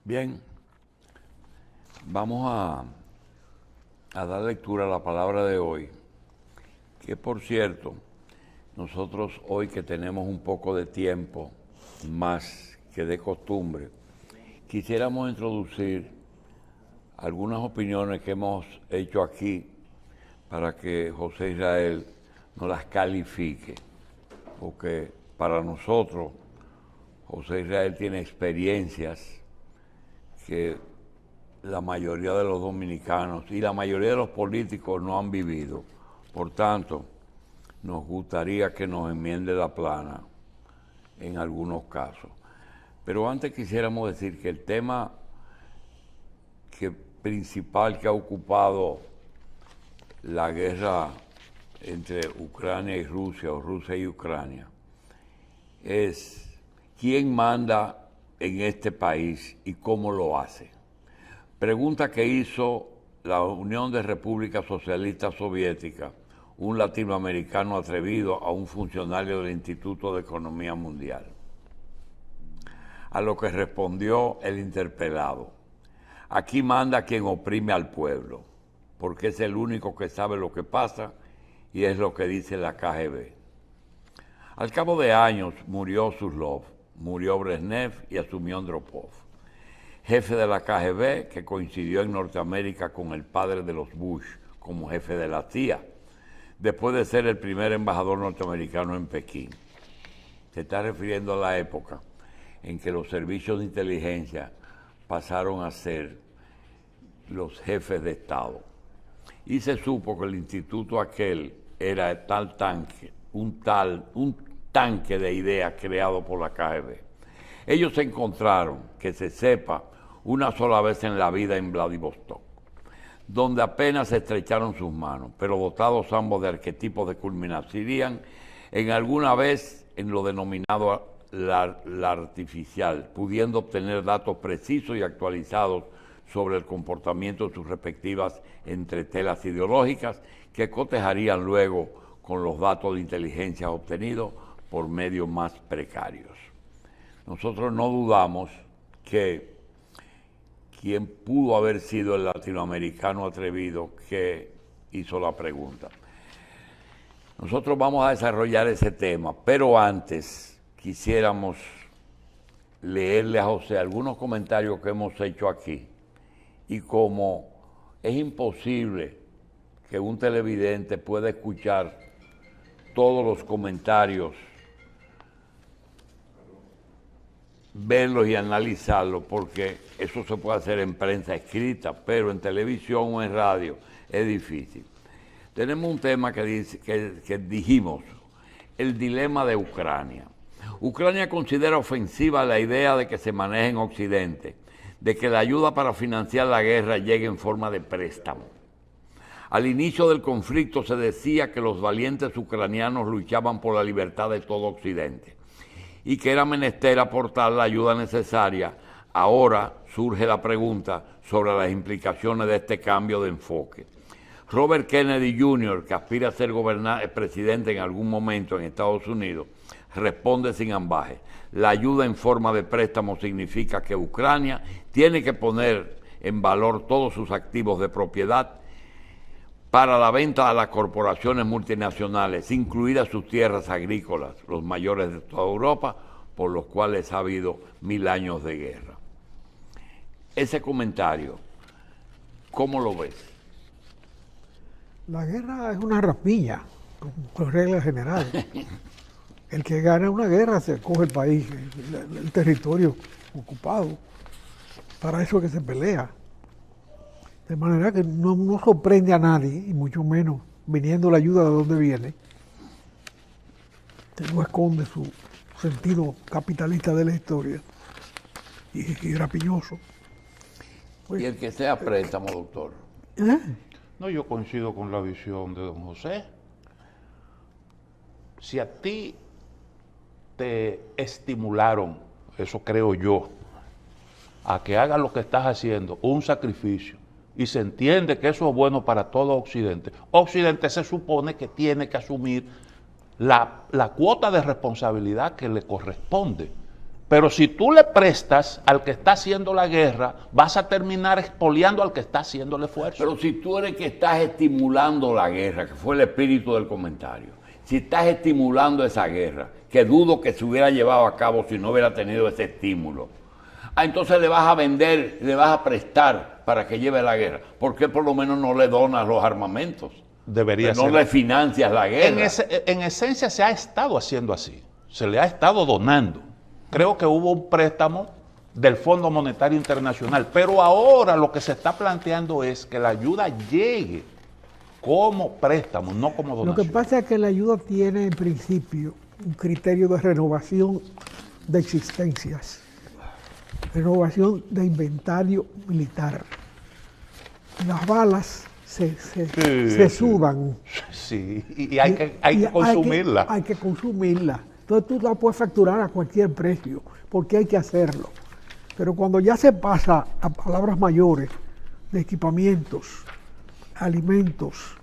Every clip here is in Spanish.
Bien, vamos a dar lectura a la palabra de hoy, que por cierto, nosotros hoy que tenemos un poco de tiempo, más que de costumbre, quisiéramos introducir algunas opiniones que hemos hecho aquí para que José Israel nos las califique, porque para nosotros José Israel tiene experiencias que la mayoría de los dominicanos y la mayoría de los políticos no han vivido. Por tanto, nos gustaría que nos enmiende la plana en algunos casos. Pero antes quisiéramos decir que el tema principal que ha ocupado la guerra entre Ucrania y Rusia, o Rusia y Ucrania, es quién manda en este país y cómo lo hace. Pregunta que hizo la Unión de Repúblicas Socialistas Soviéticas, un latinoamericano atrevido a un funcionario del Instituto de Economía Mundial. A lo que respondió el interpelado: aquí manda quien oprime al pueblo, porque es el único que sabe lo que pasa y es lo que dice la KGB. Al cabo de años murió Surlov, murió Brezhnev y asumió Andropov, jefe de la KGB que coincidió en Norteamérica con el padre de los Bush como jefe de la CIA, después de ser el primer embajador norteamericano en Pekín. Se está refiriendo a la época en que los servicios de inteligencia pasaron a ser los jefes de Estado. Y se supo que el instituto aquel era un tanque de ideas creado por la KGB. Ellos se encontraron, que se sepa, una sola vez en la vida en Vladivostok, donde apenas se estrecharon sus manos, pero dotados ambos de arquetipos de culminación en alguna vez en lo denominado la artificial, pudiendo obtener datos precisos y actualizados sobre el comportamiento de sus respectivas entretelas ideológicas que cotejarían luego con los datos de inteligencia obtenidos por medios más precarios. Nosotros no dudamos que quien pudo haber sido el latinoamericano atrevido que hizo la pregunta. Nosotros vamos a desarrollar ese tema, pero antes quisiéramos leerle a José algunos comentarios que hemos hecho aquí. Y como es imposible que un televidente pueda escuchar todos los comentarios, verlos y analizarlos, porque eso se puede hacer en prensa escrita, pero en televisión o en radio es difícil. Tenemos un tema que dijimos, el dilema de Ucrania. Ucrania considera ofensiva la idea de que se maneje en Occidente, de que la ayuda para financiar la guerra llegue en forma de préstamo. Al inicio del conflicto se decía que los valientes ucranianos luchaban por la libertad de todo Occidente y que era menester aportar la ayuda necesaria. Ahora surge la pregunta sobre las implicaciones de este cambio de enfoque. Robert Kennedy Jr., que aspira a ser presidente en algún momento en Estados Unidos, responde sin ambaje: la ayuda en forma de préstamo significa que Ucrania tiene que poner en valor todos sus activos de propiedad para la venta a las corporaciones multinacionales, incluidas sus tierras agrícolas, los mayores de toda Europa, por los cuales ha habido 1000 años de guerra. Ese comentario, ¿cómo lo ves? La guerra es una rapiña, con reglas generales. El que gana una guerra se coge el país, el territorio ocupado. Para eso es que se pelea. De manera que no sorprende a nadie, y mucho menos viniendo la ayuda de donde viene, que no esconde su sentido capitalista de la historia y rapiñoso. Pues, y el que sea préstamo, doctor. No, yo coincido con la visión de don José. Si a ti te estimularon, eso creo yo, a que hagas lo que estás haciendo, un sacrificio, y se entiende que eso es bueno para todo Occidente, Occidente se supone que tiene que asumir la cuota de responsabilidad que le corresponde Pero si tú le prestas al que está haciendo la guerra, vas a terminar expoliando al que está haciendo el esfuerzo. Pero si tú eres que estás estimulando la guerra, que fue el espíritu del comentario, si estás estimulando esa guerra, que dudo que se hubiera llevado a cabo si no hubiera tenido ese estímulo, entonces le vas a vender, le vas a prestar para que lleve la guerra. ¿Por qué por lo menos no le donas los armamentos? Debería no ser. le financias la guerra. En esencia se ha estado haciendo así, se le ha estado donando. Creo que hubo un préstamo del Fondo Monetario Internacional, pero ahora lo que se está planteando es que la ayuda llegue como préstamo, no como donación. Lo que pasa es que la ayuda tiene en principio un criterio de renovación de existencias, renovación de inventario militar. Las balas se sudan. Sí, y hay que consumirla. Hay que consumirla. Entonces tú la puedes facturar a cualquier precio, porque hay que hacerlo. Pero cuando ya se pasa a palabras mayores de equipamientos, alimentos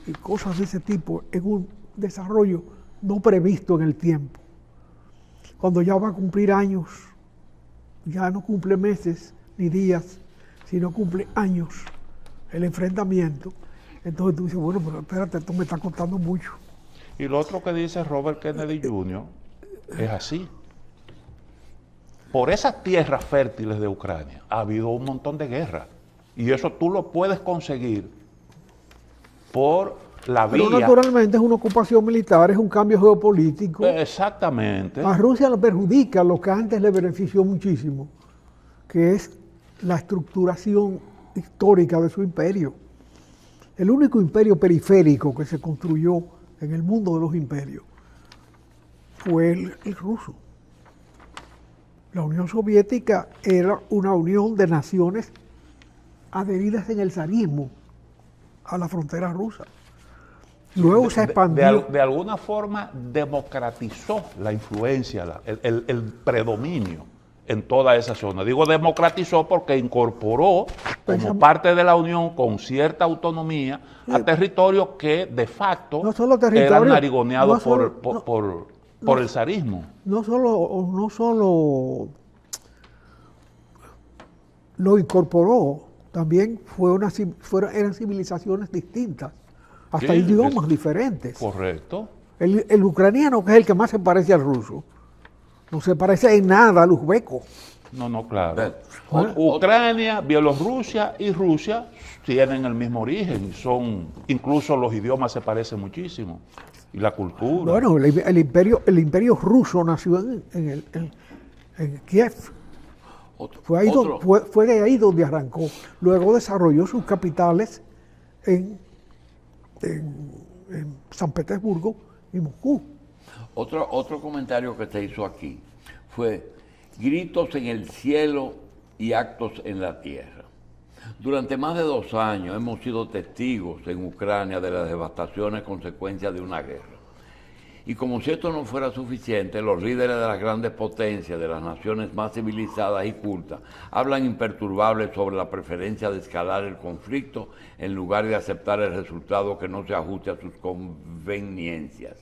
y cosas de ese tipo en un desarrollo no previsto en el tiempo, cuando ya va a cumplir años, ya no cumple meses ni días, sino cumple años el enfrentamiento, entonces tú dices, bueno, pero espérate, esto me está costando mucho. Y lo otro que dice Robert Kennedy Jr. es así. Por esas tierras fértiles de Ucrania ha habido un montón de guerras. Y eso tú lo puedes conseguir por la vía. Pero naturalmente es una ocupación militar, es un cambio geopolítico. Exactamente. A Rusia le perjudica lo que antes le benefició muchísimo, que es la estructuración histórica de su imperio. El único imperio periférico que se construyó en el mundo de los imperios fue el ruso. La Unión Soviética era una unión de naciones adheridas en el zarismo a la frontera rusa. Luego se expandió. De alguna forma democratizó la influencia, el predominio en toda esa zona. Digo democratizó porque incorporó como parte de la Unión con cierta autonomía a territorios que de facto no solo eran narigoneados por el zarismo. No solo lo incorporó, también eran civilizaciones distintas, hasta Sí, idiomas diferentes. Correcto. El ucraniano, que es el que más se parece al ruso, no se parece en nada al uzbeco. No, claro. Bueno, Ucrania, Bielorrusia y Rusia tienen el mismo origen, incluso los idiomas se parecen muchísimo, y la cultura. Bueno, el imperio ruso nació en Kiev. Fue de ahí donde arrancó. Luego desarrolló sus capitales en San Petersburgo y Moscú. Otro comentario que se hizo aquí fue gritos en el cielo y actos en la tierra. Durante más de 2 años hemos sido testigos en Ucrania de las devastaciones consecuencias de una guerra. Y como si esto no fuera suficiente, los líderes de las grandes potencias, de las naciones más civilizadas y cultas, hablan imperturbables sobre la preferencia de escalar el conflicto en lugar de aceptar el resultado que no se ajuste a sus conveniencias.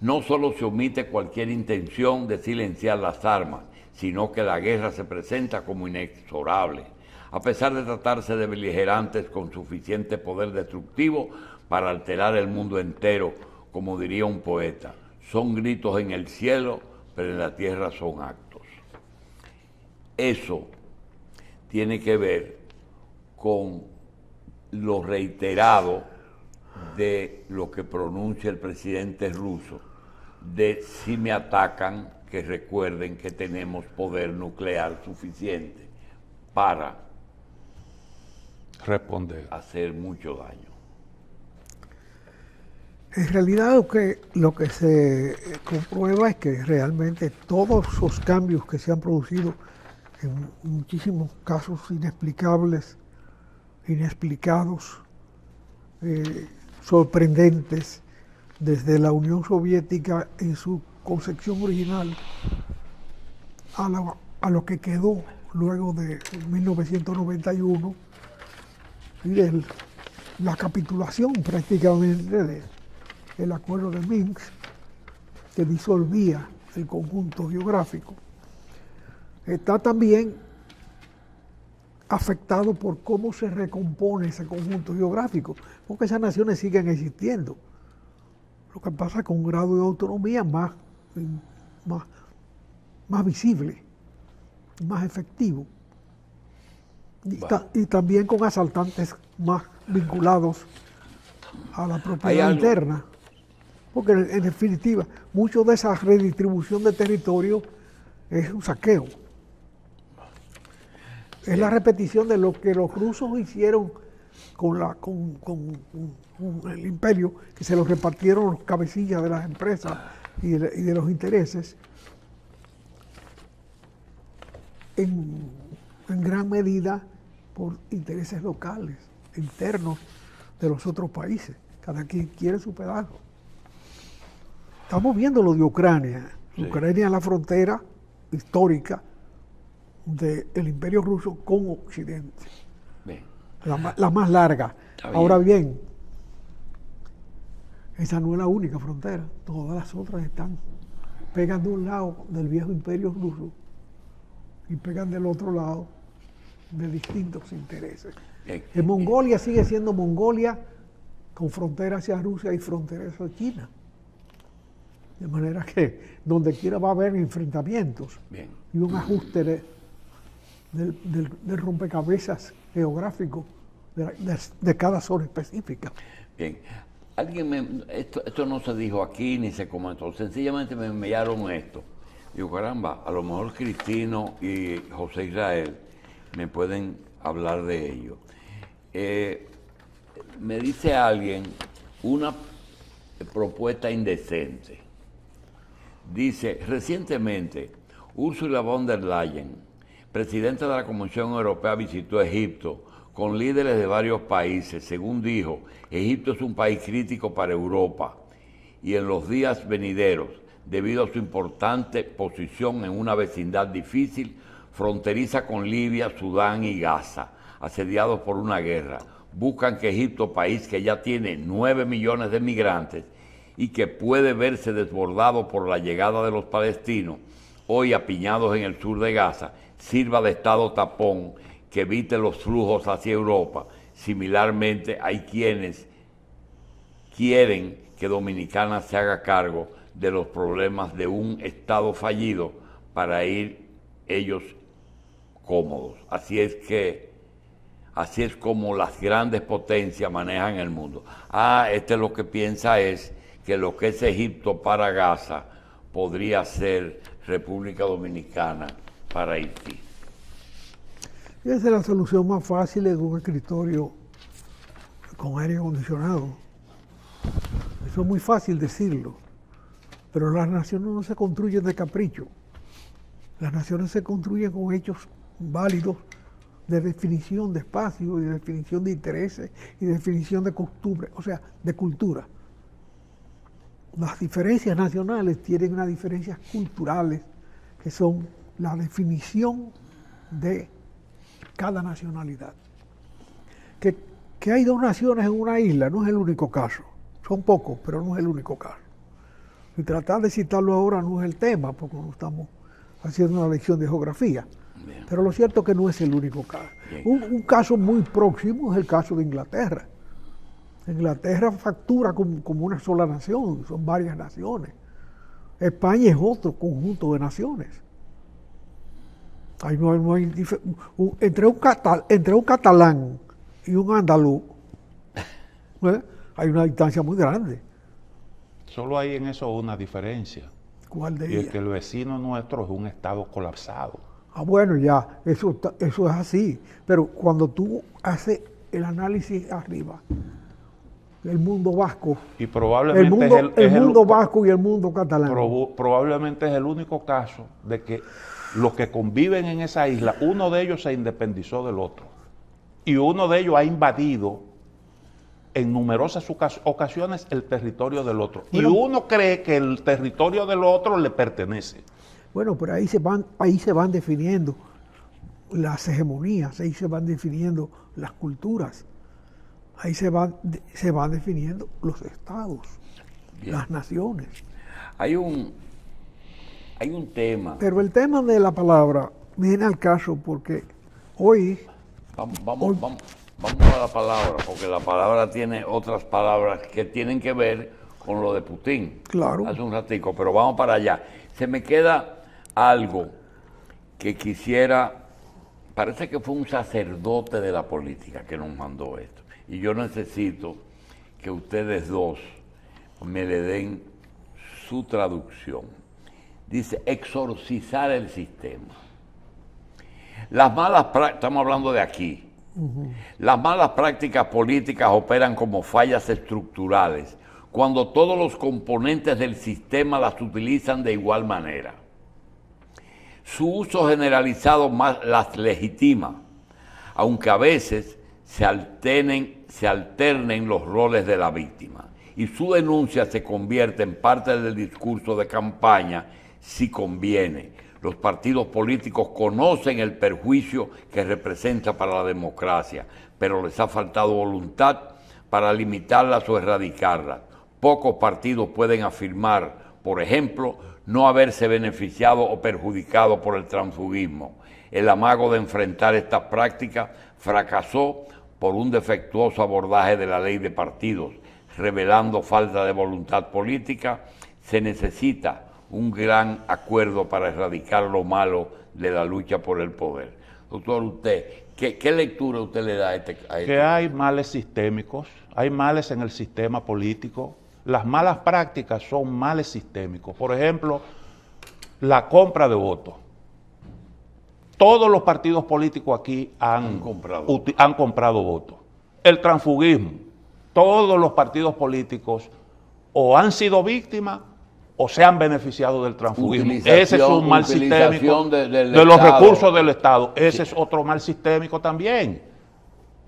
No solo se omite cualquier intención de silenciar las armas, sino que la guerra se presenta como inexorable, a pesar de tratarse de beligerantes con suficiente poder destructivo para alterar el mundo entero, como diría un poeta. Son gritos en el cielo, pero en la tierra son actos. Eso tiene que ver con lo reiterado de lo que pronuncia el presidente ruso, de si me atacan, que recuerden que tenemos poder nuclear suficiente para responder, hacer mucho daño. En realidad lo que se comprueba es que realmente todos esos cambios que se han producido en muchísimos casos inexplicables, inexplicados, sorprendentes, desde la Unión Soviética en su concepción original a lo que quedó luego de 1991 y de la capitulación prácticamente del acuerdo de Minsk, que disolvía el conjunto geográfico. está también afectado por cómo se recompone ese conjunto geográfico, porque esas naciones siguen existiendo. Lo que pasa es con un grado de autonomía más visible, más efectivo. Y también con asaltantes más vinculados a la propiedad interna. Porque en definitiva, mucho de esa redistribución de territorio es un saqueo. Es la repetición de lo que los rusos hicieron con el imperio, que se los repartieron los cabecillas de las empresas y de los intereses, en gran medida por intereses locales, internos de los otros países. Cada quien quiere su pedazo. Estamos viendo lo de Ucrania. Sí. Ucrania es la frontera histórica del Imperio Ruso con Occidente. Bien. La más larga. Ahora bien, esa no es la única frontera. Todas las otras están pegan de un lado del viejo Imperio Ruso y pegan del otro lado de distintos intereses. En Mongolia sigue siendo Mongolia con frontera hacia Rusia y frontera hacia China. De manera que donde quiera va a haber enfrentamientos. Bien. Y un ajuste del rompecabezas geográfico de cada zona específica. Bien. Esto no se dijo aquí ni se comentó, sencillamente me enviaron esto. Digo, caramba, a lo mejor Cristino y José Israel me pueden hablar de ello. Me dice alguien una propuesta indecente. Dice, recientemente, Ursula von der Leyen, presidenta de la Comisión Europea, visitó Egipto con líderes de varios países. Según dijo, Egipto es un país crítico para Europa y en los días venideros, debido a su importante posición en una vecindad difícil, fronteriza con Libia, Sudán y Gaza, asediados por una guerra. Buscan que Egipto, país que ya tiene 9 millones de migrantes y que puede verse desbordado por la llegada de los palestinos, hoy apiñados en el sur de Gaza, sirva de estado tapón que evite los flujos hacia Europa. Similarmente, hay quienes quieren que Dominicana se haga cargo de los problemas de un Estado fallido para ir ellos cómodos. Así es como las grandes potencias manejan el mundo. Lo que piensa es que lo que es Egipto para Gaza podría ser República Dominicana para Haití. Esa es la solución más fácil de un escritorio con aire acondicionado. Eso es muy fácil decirlo, pero las naciones no se construyen de capricho. Las naciones se construyen con hechos válidos de definición de espacio y de definición de intereses y de definición de costumbres, o sea, de cultura. Las diferencias nacionales tienen unas diferencias culturales que son la definición de cada nacionalidad. Que hay dos naciones en una isla no es el único caso. Son pocos, pero no es el único caso. Y tratar de citarlo ahora no es el tema, porque no estamos haciendo una lección de geografía. Bien. Pero lo cierto es que no es el único caso. Un caso muy próximo es el caso de Inglaterra. Inglaterra factura como una sola nación, son varias naciones. España es otro conjunto de naciones. Entre un catalán y un andaluz, hay una distancia muy grande. Solo hay en eso una diferencia. ¿Cuál de ellas? Y es que el vecino nuestro es un estado colapsado. Bueno, ya, eso es así. Pero cuando tú haces el análisis arriba, el mundo vasco, y probablemente el mundo vasco y el mundo catalán. Probablemente es el único caso de que los que conviven en esa isla, uno de ellos se independizó del otro. Y uno de ellos ha invadido en numerosas ocasiones el territorio del otro. Bueno, y uno cree que el territorio del otro le pertenece. Bueno, pero ahí se van definiendo las hegemonías, ahí se van definiendo las culturas, ahí se van definiendo los estados, bien, las naciones. Hay un tema. Pero el tema de la palabra viene al caso porque hoy, Vamos a la palabra, porque la palabra tiene otras palabras que tienen que ver con lo de Putin. Claro. Hace un ratico, pero vamos para allá. Se me queda algo que quisiera, parece que fue un sacerdote de la política que nos mandó esto. Y yo necesito que ustedes dos me le den su traducción. Dice, exorcizar el sistema. Las malas prácticas, estamos hablando de aquí, las malas prácticas políticas operan como fallas estructurales cuando todos los componentes del sistema las utilizan de igual manera. Su uso generalizado más las legitima, aunque a veces se alternen los roles de la víctima, y su denuncia se convierte en parte del discurso de campaña si conviene. Los partidos políticos conocen el perjuicio que representa para la democracia, pero les ha faltado voluntad para limitarlas o erradicarlas. Pocos partidos pueden afirmar, por ejemplo, no haberse beneficiado o perjudicado por el transfugismo. El amago de enfrentar esta práctica fracasó por un defectuoso abordaje de la ley de partidos, revelando falta de voluntad política. Se necesita un gran acuerdo para erradicar lo malo de la lucha por el poder. Doctor, usted, ¿qué lectura usted le da a este? Que hay males sistémicos, hay males en el sistema político. Las malas prácticas son males sistémicos. Por ejemplo, la compra de votos. Todos los partidos políticos aquí han comprado votos. El transfugismo. Todos los partidos políticos o han sido víctimas o se han beneficiado del transfugismo. Ese es un mal sistémico de los recursos del Estado. Ese es otro mal sistémico también.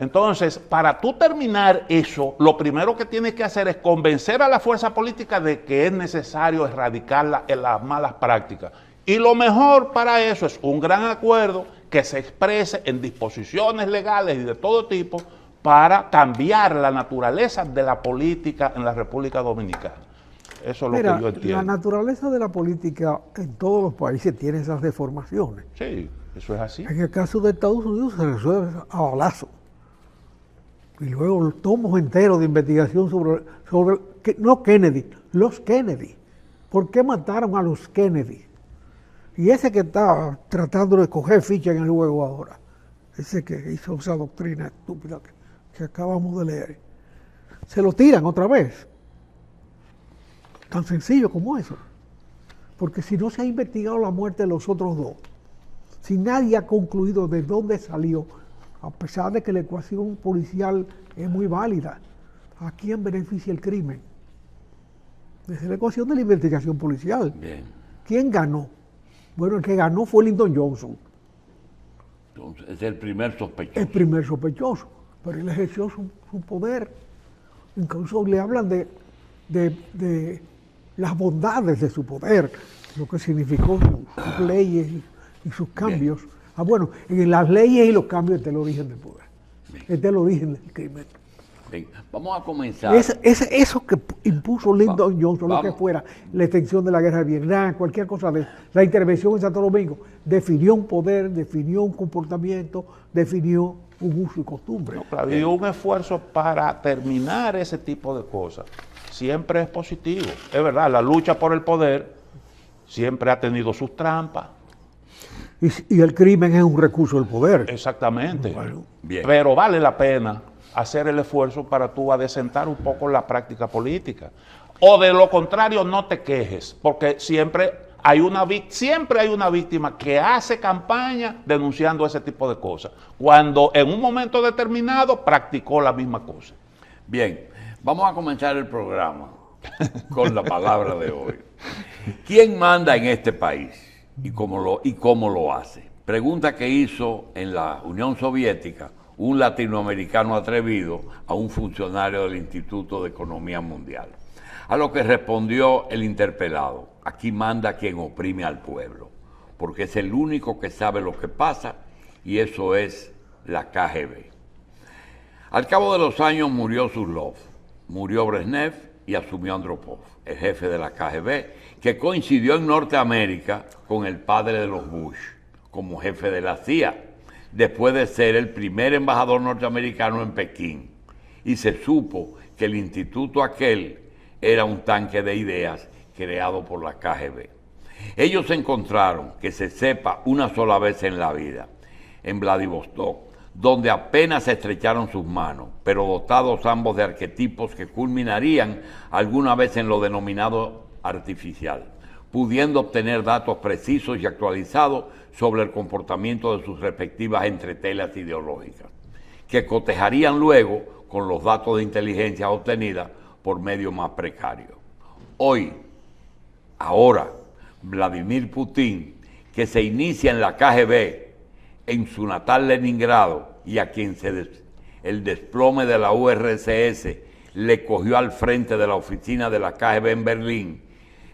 Entonces, para tú terminar eso, lo primero que tienes que hacer es convencer a la fuerza política de que es necesario erradicar las malas prácticas. Y lo mejor para eso es un gran acuerdo que se exprese en disposiciones legales y de todo tipo para cambiar la naturaleza de la política en la República Dominicana. Eso es lo que yo entiendo. La naturaleza de la política en todos los países tiene esas deformaciones. Sí, eso es así. En el caso de Estados Unidos se resuelve a balazo. Y luego los tomos enteros de investigación sobre no Kennedy, los Kennedy. ¿Por qué mataron a los Kennedy? Y ese que está tratando de coger ficha en el juego ahora, ese que hizo esa doctrina estúpida que acabamos de leer, se lo tiran otra vez. Tan sencillo como eso. Porque si no se ha investigado la muerte de los otros dos, si nadie ha concluido de dónde salió, a pesar de que la ecuación policial es muy válida, ¿a quién beneficia el crimen? Desde la ecuación de la investigación policial. Bien. ¿Quién ganó? Bueno, el que ganó fue Lyndon Johnson. Entonces, es el primer sospechoso. El primer sospechoso. Pero él ejerció su poder. Incluso le hablan de las bondades de su poder, lo que significó sus leyes y sus cambios. Bien. Bueno, en las leyes y los cambios está el origen del poder. Está el origen del crimen. Bien. Vamos a comenzar. Eso que impuso Lyndon Johnson, lo que fuera, la extensión de la guerra de Vietnam, cualquier cosa de la intervención en Santo Domingo, definió un poder, definió un comportamiento, definió un uso y costumbre. No, claro, y un esfuerzo para terminar ese tipo de cosas siempre es positivo. Es verdad, la lucha por el poder siempre ha tenido sus trampas. Y el crimen es un recurso del poder. Exactamente. Bueno, bien. Pero vale la pena hacer el esfuerzo para tú adecentar un poco la práctica política. O de lo contrario, no te quejes, porque siempre hay una víctima que hace campaña denunciando ese tipo de cosas, cuando en un momento determinado practicó la misma cosa. Bien, vamos a comenzar el programa con la palabra de hoy. ¿Quién manda en este país y cómo lo hace? Pregunta que hizo en la Unión Soviética un latinoamericano atrevido a un funcionario del Instituto de Economía Mundial. A lo que respondió el interpelado: aquí manda quien oprime al pueblo, porque es el único que sabe lo que pasa, y eso es la KGB. Al cabo de los años murió Surlov, murió Brezhnev y asumió Andropov, el jefe de la KGB, que coincidió en Norteamérica con el padre de los Bush, como jefe de la CIA, después de ser el primer embajador norteamericano en Pekín. Y se supo que el instituto aquel era un tanque de ideas creado por la KGB. Ellos encontraron, que se sepa una sola vez en la vida, en Vladivostok, donde apenas se estrecharon sus manos, pero dotados ambos de arquetipos que culminarían alguna vez en lo denominado artificial, pudiendo obtener datos precisos y actualizados sobre el comportamiento de sus respectivas entretelas ideológicas, que cotejarían luego con los datos de inteligencia obtenidas por medios más precarios. Ahora, Vladimir Putin, que se inicia en la KGB, en su natal Leningrado, y a quien el desplome de la URSS le cogió al frente de la oficina de la KGB en Berlín,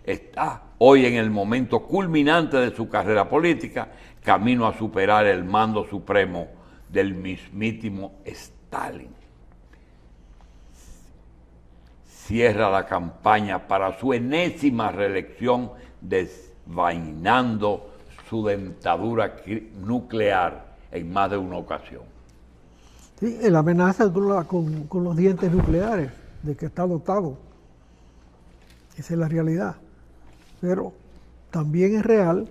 está hoy en el momento culminante de su carrera política, camino a superar el mando supremo del mismísimo Stalin. Cierra la campaña para su enésima reelección, desvainando su dentadura nuclear en más de una ocasión. Sí, él amenaza con los dientes nucleares de que está dotado. Esa es la realidad. Pero también es real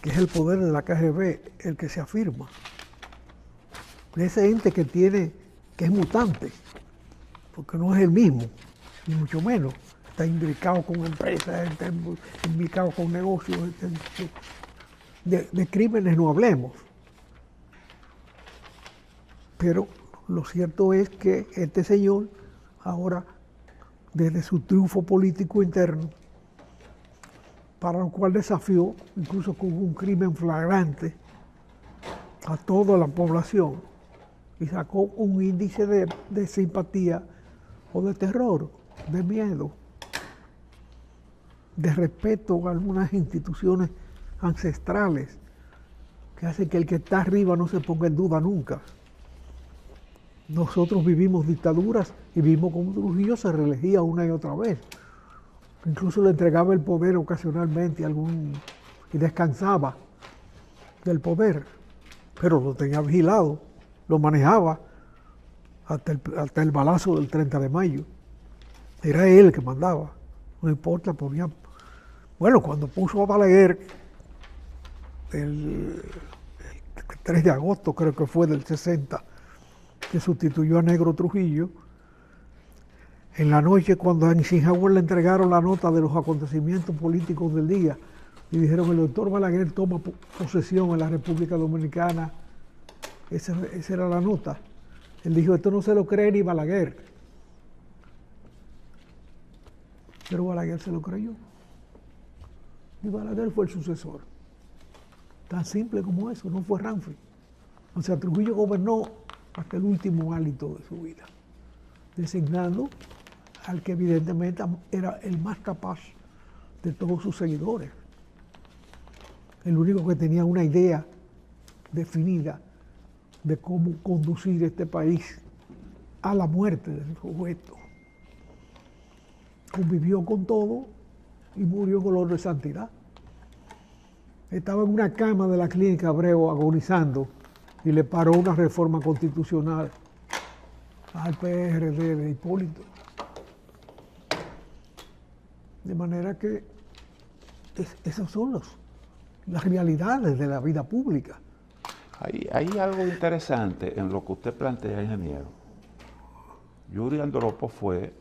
que es el poder de la KGB el que se afirma. Ese ente que es mutante, porque no es el mismo, ni mucho menos. Está implicado con empresas, está implicado con negocios. De crímenes no hablemos. Pero lo cierto es que este señor, ahora, desde su triunfo político interno, para lo cual desafió, incluso con un crimen flagrante, a toda la población, y sacó un índice de simpatía o de terror, de miedo, de respeto a algunas instituciones ancestrales, que hace que el que está arriba no se ponga en duda nunca. Nosotros vivimos dictaduras y vimos cómo Trujillo se reelegía una y otra vez. Incluso le entregaba el poder ocasionalmente y descansaba del poder, pero lo tenía vigilado, lo manejaba hasta el balazo del 30 de mayo. Era él el que mandaba, no importa, ponía... Bueno, cuando puso a Balaguer, el 3 de agosto creo que fue del 60, que sustituyó a Negro Trujillo, en la noche cuando a Eisenhower le entregaron la nota de los acontecimientos políticos del día y dijeron el doctor Balaguer toma posesión en la República Dominicana, esa era la nota. Él dijo, esto no se lo cree ni Balaguer. Pero Balaguer se lo creyó. Y Balaguer fue el sucesor. Tan simple como eso, no fue Ramfi. O sea, Trujillo gobernó hasta el último hálito de su vida, designando al que evidentemente era el más capaz de todos sus seguidores. El único que tenía una idea definida de cómo conducir este país a la muerte del sujeto. Convivió con todo y murió con olor de santidad. Estaba en una cama de la clínica Abreu agonizando y le paró una reforma constitucional al PRD de Hipólito. De manera que esas son las realidades de la vida pública. Hay algo interesante en lo que usted plantea, ingeniero. Yuri Andropov fue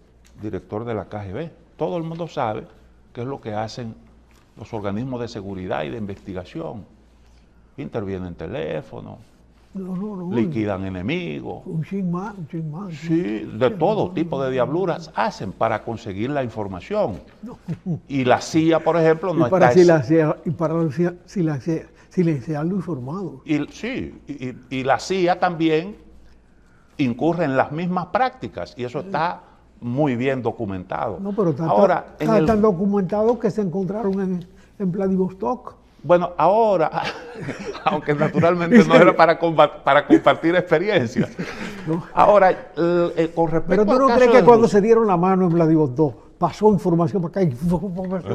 director de la KGB. Todo el mundo sabe qué es lo que hacen los organismos de seguridad y de investigación. Intervienen teléfonos, No. liquidan enemigos. Un chin más. Sí, de todo tipo de diabluras hacen para conseguir la información. No. Y la CIA, por ejemplo, no para está... silenciar lo informado. Y la CIA también incurre en las mismas prácticas y eso está muy bien documentado. No, pero está tan documentado que se encontraron en Vladivostok. Bueno, ahora, aunque naturalmente no era para compartir experiencias, No. ahora, con respecto Pero tú no al crees caso que de cuando Rusia, se dieron la mano en Vladivostok, pasó información para acá y pasó para allá.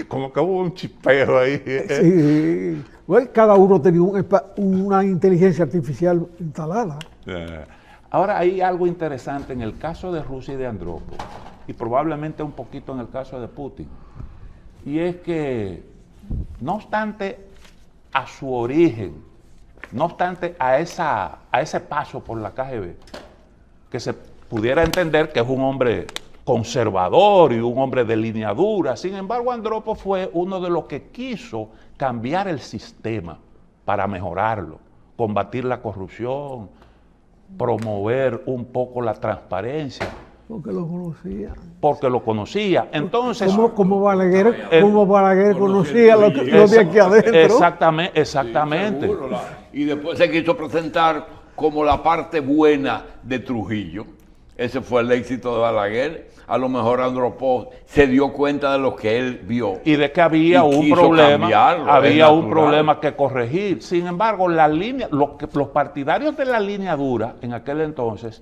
Como que hubo un chispeo ahí. Sí, bueno, cada uno tenía una inteligencia artificial instalada. Ahora hay algo interesante en el caso de Rusia y de Andropov, y probablemente un poquito en el caso de Putin, y es que no obstante a su origen, no obstante a ese paso por la KGB, que se pudiera entender que es un hombre conservador y un hombre de línea dura, sin embargo Andropov fue uno de los que quiso cambiar el sistema para mejorarlo, combatir la corrupción, promover un poco la transparencia. Porque lo conocía. Porque lo conocía. Entonces, como Balaguer conocía lo de aquí adentro. Exactamente. Sí, seguro, y después se quiso presentar como la parte buena de Trujillo. Ese fue el éxito de Balaguer. A lo mejor Andropov se dio cuenta de lo que él vio. Y de que había un problema que corregir. Sin embargo, los partidarios de la línea dura en aquel entonces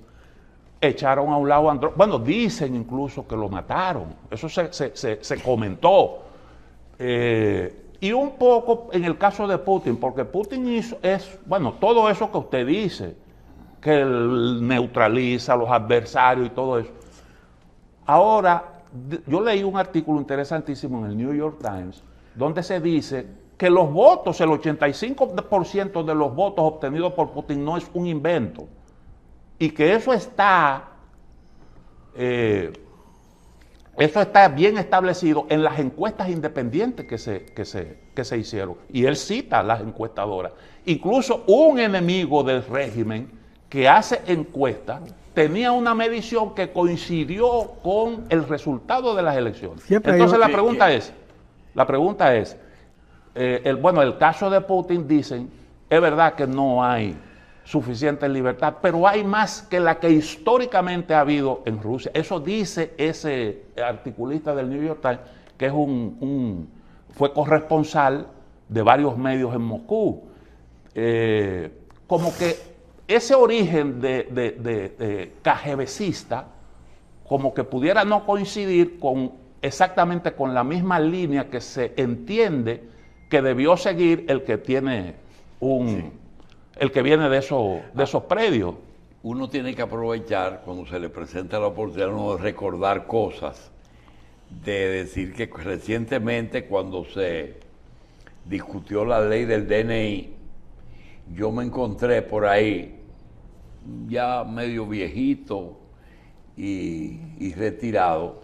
echaron a un lado a Andropov. Bueno, dicen incluso que lo mataron. Eso se comentó. Y un poco en el caso de Putin, porque Putin todo eso que usted dice, que él neutraliza a los adversarios y todo eso. Ahora, yo leí un artículo interesantísimo en el New York Times, donde se dice que los votos, el 85% de los votos obtenidos por Putin no es un invento, y que eso está bien establecido en las encuestas independientes que se hicieron. Y él cita a las encuestadoras. Incluso un enemigo del régimen que hace encuestas tenía una medición que coincidió con el resultado de las elecciones. Entonces la pregunta es, el caso de Putin, dicen, es verdad que no hay suficiente libertad, pero hay más que la que históricamente ha habido en Rusia. Eso dice ese articulista del New York Times, que es fue corresponsal de varios medios en Moscú. Como que ese origen de KGBcista, como que pudiera no coincidir exactamente con la misma línea que se entiende que debió seguir el que tiene el que viene de esos predios. Uno tiene que aprovechar cuando se le presenta la oportunidad de recordar cosas, de decir que recientemente cuando se discutió la ley del DNI, yo me encontré por ahí, ya medio viejito y retirado,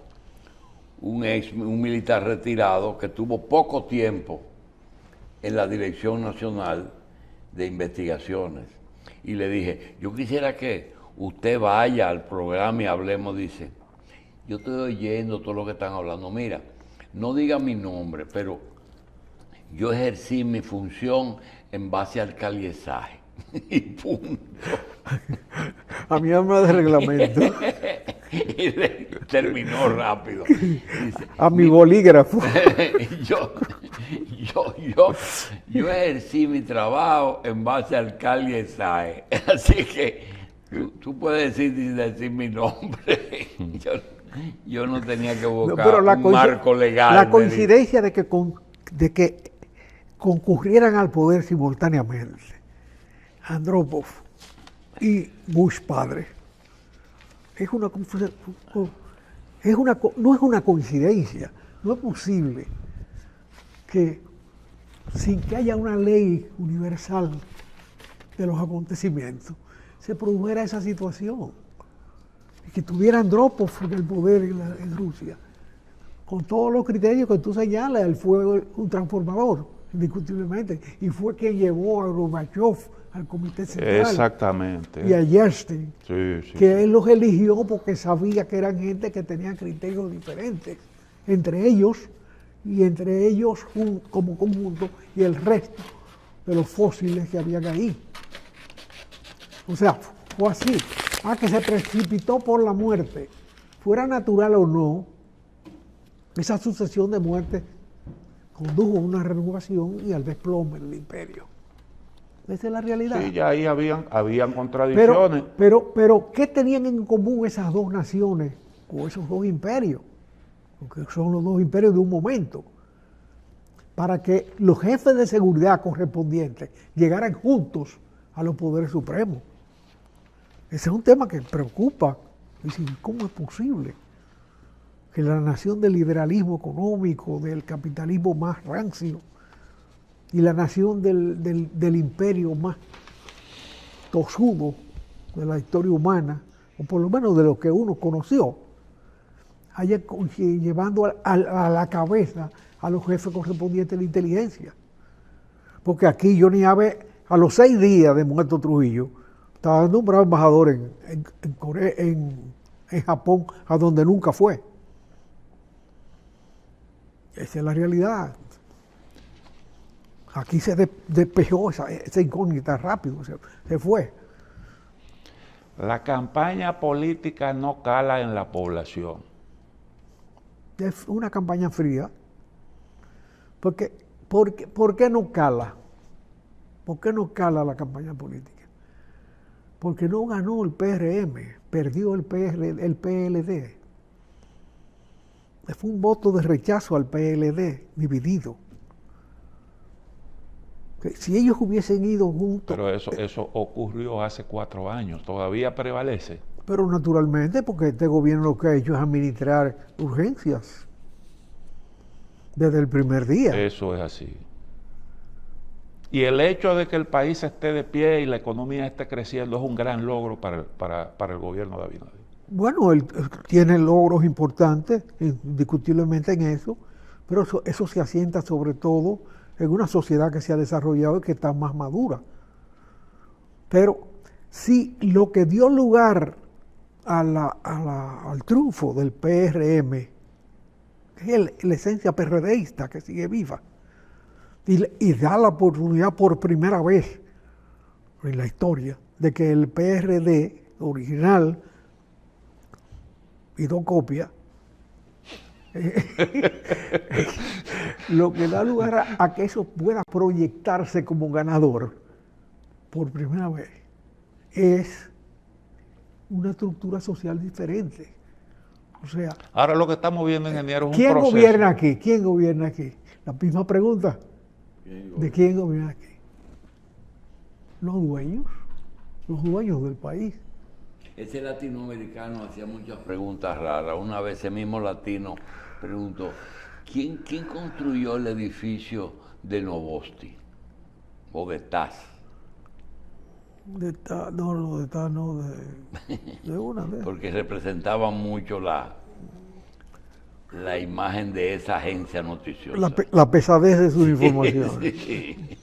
un militar retirado que tuvo poco tiempo en la Dirección Nacional de Investigaciones. Y le dije, yo quisiera que usted vaya al programa y hablemos. Dice, yo estoy oyendo todo lo que están hablando. Mira, no diga mi nombre, pero yo ejercí mi función en base al caliezaje. Y punto. A mí habla de reglamento. Y terminó rápido. Dice, a mi bolígrafo. yo ejercí mi trabajo en base al caliezaje. Así que tú puedes decir mi nombre. Yo no tenía que buscar un marco legal. La coincidencia de que concurrieran al poder simultáneamente Andropov y Bush padre no es una coincidencia. No es posible que sin que haya una ley universal de los acontecimientos se produjera esa situación y que tuviera Andropov en el poder en Rusia con todos los criterios que tú señalas. Él fue un transformador indiscutiblemente y fue quien llevó a Gorbachev al Comité Central. Exactamente. Y a Yeltsin, que él los eligió porque sabía que eran gente que tenían criterios diferentes entre ellos como conjunto y el resto de los fósiles que habían ahí. O sea, fue así. Que se precipitó por la muerte, fuera natural o no, esa sucesión de muertes condujo a una renovación y al desplome del imperio. Esa es la realidad. Sí, ya ahí habían contradicciones. Pero, ¿qué tenían en común esas dos naciones con esos dos imperios, porque son los dos imperios de un momento, para que los jefes de seguridad correspondientes llegaran juntos a los poderes supremos. Ese es un tema que preocupa. Dicen, ¿cómo es posible que la nación del liberalismo económico, del capitalismo más rancio, y la nación del imperio más tosudo de la historia humana, o por lo menos de lo que uno conoció, haya llevando a la cabeza a los jefes correspondientes de la inteligencia? Porque aquí Johnny Abe, a los 6 días de muerto Trujillo, estaba nombrado embajador en Japón, a donde nunca fue. Esa es la realidad. Aquí se despejó esa incógnita rápido, se fue. La campaña política no cala en la población. Es una campaña fría. ¿Por qué no cala? ¿Por qué no cala la campaña política? Porque no ganó el PRM, perdió el PLD. Fue un voto de rechazo al PLD, dividido. Si ellos hubiesen ido juntos... Pero eso ocurrió hace 4 años, ¿todavía prevalece? Pero naturalmente, porque este gobierno lo que ha hecho es administrar urgencias desde el primer día. Eso es así. Y el hecho de que el país esté de pie y la economía esté creciendo es un gran logro para el gobierno de Abinader. Bueno, él tiene logros importantes, indiscutiblemente en eso, pero eso se asienta sobre todo en una sociedad que se ha desarrollado y que está más madura. Pero si lo que dio lugar al triunfo del PRM es la esencia PRDista que sigue viva y da la oportunidad por primera vez en la historia de que el PRD original y 2 copias lo que da lugar a que eso pueda proyectarse como ganador por primera vez es una estructura social diferente. O sea, ahora lo que estamos viendo, ingeniero, es un ¿quién proceso. gobierna aquí? ¿Quién gobierna aquí? La misma pregunta. ¿De quién gobierna aquí? Los dueños del país. Ese latinoamericano hacía muchas preguntas raras. Una vez ese mismo latino preguntó, ¿quién construyó el edificio de Novosti? ¿O de TAS? De una vez. Porque representaba mucho la imagen de esa agencia noticiosa. La pesadez de sus informaciones. Sí.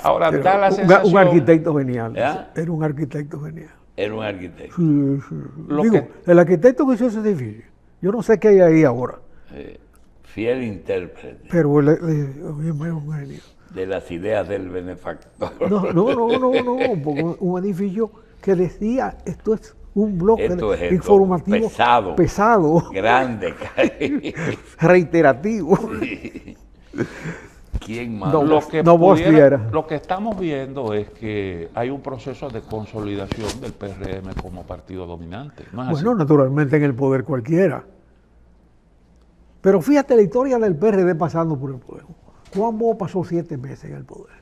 Ahora, Pero da la sensación... un arquitecto genial. ¿Ya? Era un arquitecto genial. Era un arquitecto. Sí, sí. Lo Digo, que- el arquitecto que hizo ese edificio, yo no sé qué hay ahí ahora, Fiel intérprete pero él es un genio. de las ideas del benefactor. No, porque un edificio que decía, esto es un bloque Esto es esto, informativo pesado, grande. reiterativo. ¿Quién más? No, Lo viera. lo que estamos viendo es que hay un proceso de consolidación del PRM como partido dominante. ¿No es así? Bueno, naturalmente en el poder cualquiera. Pero fíjate la historia del PRD pasando por el poder. Juan Bosch pasó 7 meses en el poder.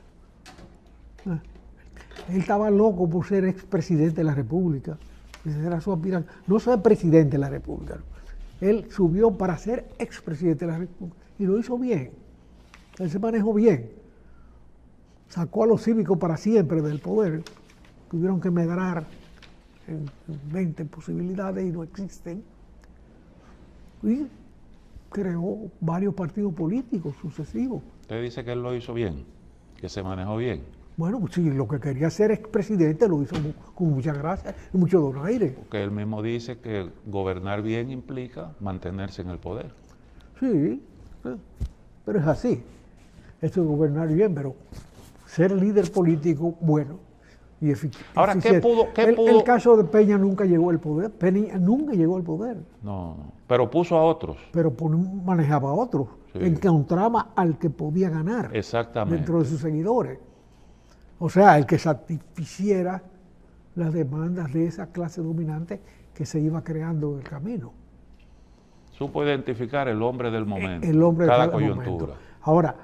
Él estaba loco por ser expresidente de la República. Esa era su aspiración. No ser presidente de la República. Él subió para ser expresidente de la República. Y lo hizo bien. Él se manejó bien. Sacó a los cívicos para siempre del poder. Tuvieron que medrar en 20 posibilidades y no existen. Y creó varios partidos políticos sucesivos. Usted dice que él lo hizo bien, que se manejó bien. Bueno, sí, lo que quería ser expresidente lo hizo con mucha gracia y mucho donaire. Porque él mismo dice que gobernar bien implica mantenerse en el poder. Sí, pero es así. Esto es gobernar bien, pero ser líder político bueno y eficaz. Ahora, ¿qué pudo? El caso de Peña nunca llegó al poder. Peña nunca llegó al poder, No, pero puso a otros. pero manejaba a otros. Sí. Encontraba al que podía ganar Exactamente. dentro de sus seguidores. O sea, el que satisficiera las demandas de esa clase dominante que se iba creando en el camino. Supo identificar el hombre del momento, El hombre de cada cada coyuntura. momento. Ahora,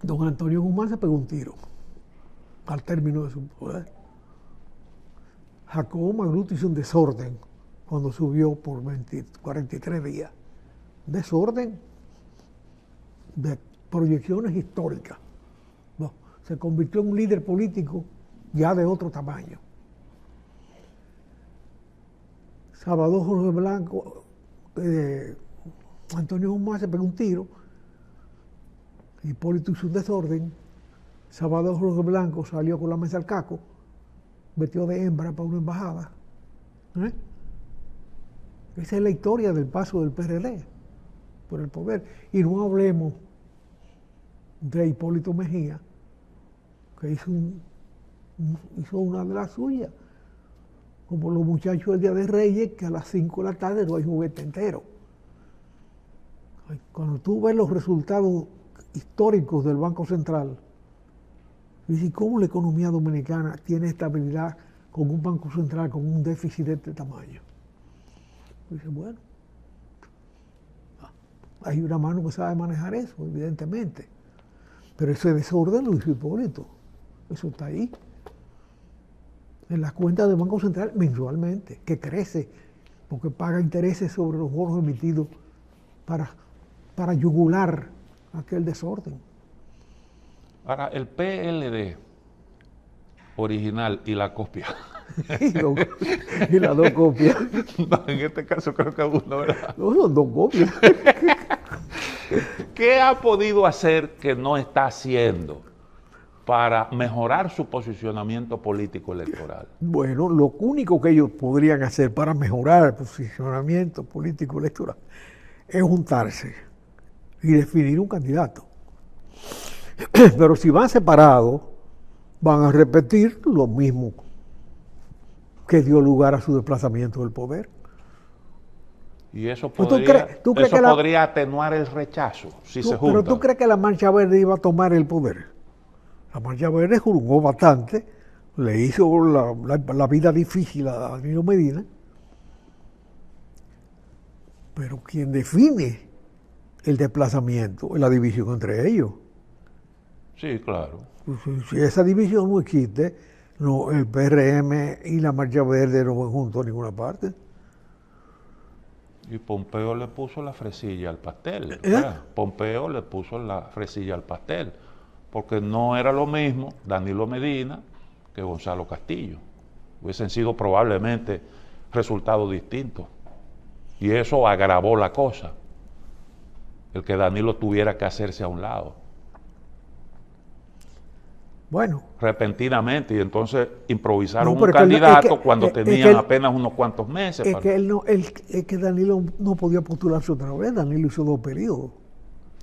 don Antonio Guzmán se pegó un tiro al término de su poder. Jacobo Magluto hizo un desorden cuando subió por 43 días. Desorden de proyecciones históricas. No, se convirtió en un líder político ya de otro tamaño. Salvador Jorge Blanco, Antonio Guzmán se pegó un tiro, Hipólito hizo un desorden, Salvador Jorge Blanco salió con la mesa al caco, metió de hembra para una embajada. Esa es la historia del paso del PRD por el poder. Y no hablemos de Hipólito Mejía, que hizo una de las suyas, como los muchachos del Día de Reyes, que a las 5 de la tarde no hay juguete entero. Cuando tú ves los resultados históricos del Banco Central, dices, ¿cómo la economía dominicana tiene estabilidad con un Banco Central con un déficit de este tamaño? Dice, bueno, hay una mano que sabe manejar eso, evidentemente. Pero ese desorden lo hizo Hipólito. Eso está ahí. En las cuentas del Banco Central mensualmente, que crece, porque paga intereses sobre los bonos emitidos para yugular aquel desorden. Ahora, el PLD original y la copia. Y las dos copias. No, en este caso creo que uno, ¿verdad? No, son dos copias. ¿Qué ha podido hacer que no está haciendo para mejorar su posicionamiento político electoral? Bueno, lo único que ellos podrían hacer para mejorar el posicionamiento político electoral es juntarse y definir un candidato. Pero si van separados, van a repetir lo mismo que dio lugar a su desplazamiento del poder. Y eso podría atenuar el rechazo si se juntan. Pero ¿tú crees que la Marcha Verde iba a tomar el poder? La Marcha Verde jugó bastante, le hizo la vida difícil a Danilo Medina, pero quien define el desplazamiento es la división entre ellos. Sí, claro. Si esa división no existe, no, el PRM y la Marcha Verde no van juntos a ninguna parte. Y Pompeo le puso la fresilla al pastel. ¿Verdad? Pompeo le puso la fresilla al pastel, porque no era lo mismo Danilo Medina que Gonzalo Castillo. Hubiesen sido probablemente resultados distintos. Y eso agravó la cosa, el que Danilo tuviera que hacerse a un lado. Bueno. Repentinamente, y entonces improvisaron un candidato cuando tenían apenas unos cuantos meses. Es que Danilo no podía postularse otra vez, Danilo hizo 2 periodos.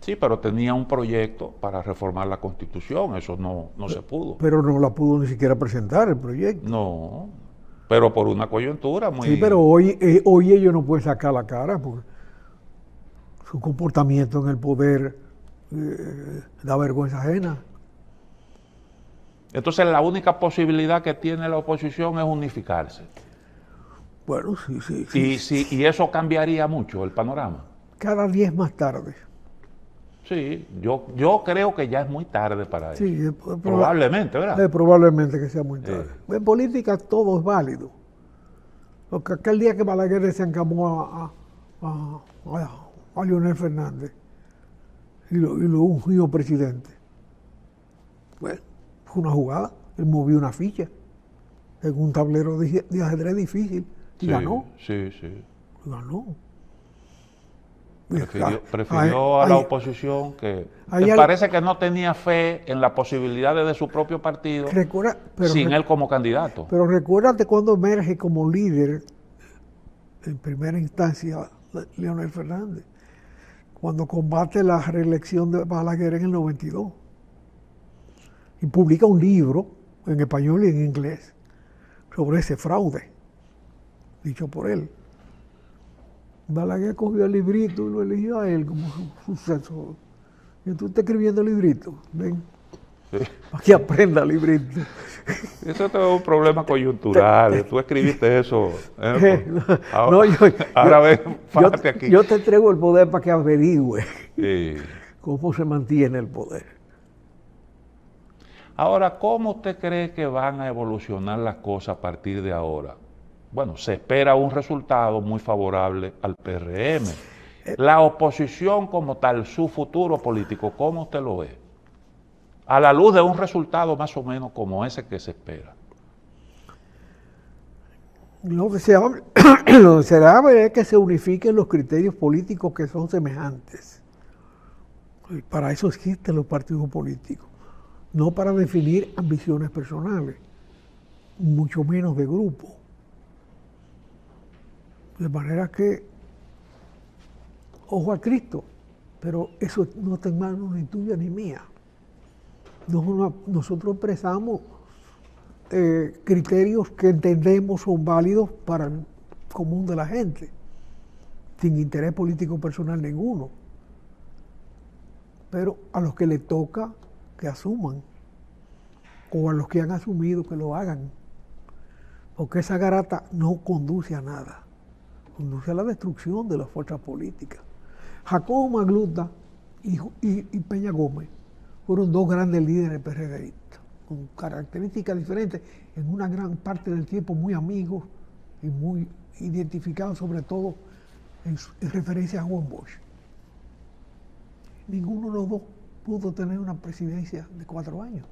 Sí, pero tenía un proyecto para reformar la Constitución, eso no se pudo. Pero no la pudo ni siquiera presentar el proyecto. No, pero por una coyuntura muy... Sí, pero hoy ellos no pueden sacar la cara porque su comportamiento en el poder da vergüenza ajena. Entonces la única posibilidad que tiene la oposición es unificarse. Bueno, sí. Y eso cambiaría mucho el panorama. Cada día es más tarde. Sí, yo creo que ya es muy tarde para eso. Sí, probablemente, ¿verdad? Probablemente que sea muy tarde. En política todo es válido. Porque aquel día que Balaguer se encamó a Leonel Fernández y lo ungió presidente. Bueno, fue una jugada, él movió una ficha en un tablero de ajedrez difícil y ganó. Sí. Ganó. Prefirió a la oposición que parece que no tenía fe en las posibilidades de su propio partido sin él como candidato. Pero recuérdate cuando emerge como líder en primera instancia Leonel Fernández, cuando combate la reelección de Balaguer en el 92 y publica un libro en español y en inglés sobre ese fraude dicho por él. Balaguer cogió el librito y lo eligió a él como su sucesor. Y tú estás escribiendo el librito, ven. para que aprenda librito. Eso es un problema coyuntural. Tú escribiste eso. Ahora, No, ahora ven, fájate aquí. Yo te entrego el poder para que averigüe Sí. cómo se mantiene el poder. Ahora, ¿cómo usted cree que van a evolucionar las cosas a partir de ahora? Bueno, se espera un resultado muy favorable al PRM. La oposición como tal, su futuro político, ¿cómo usted lo ve? A la luz de un resultado más o menos como ese que se espera. Lo deseable, lo deseable es que se unifiquen los criterios políticos que son semejantes. Y para eso existen los partidos políticos, no para definir ambiciones personales, mucho menos de grupo. De manera que, ojo a Cristo, pero eso no está en manos ni tuya ni mía. Nosotros expresamos criterios que entendemos son válidos para el común de la gente, sin interés político personal ninguno. Pero a los que les toca que asuman, o a los que han asumido que lo hagan, porque esa garata no conduce a nada, conduce a la destrucción de las fuerzas políticas. Jacobo Magluta y Peña Gómez fueron dos grandes líderes PRDistas, con características diferentes, en una gran parte del tiempo muy amigos y muy identificados, sobre todo en referencia a Juan Bosch. Ninguno de los dos pudo tener una presidencia de 4 años.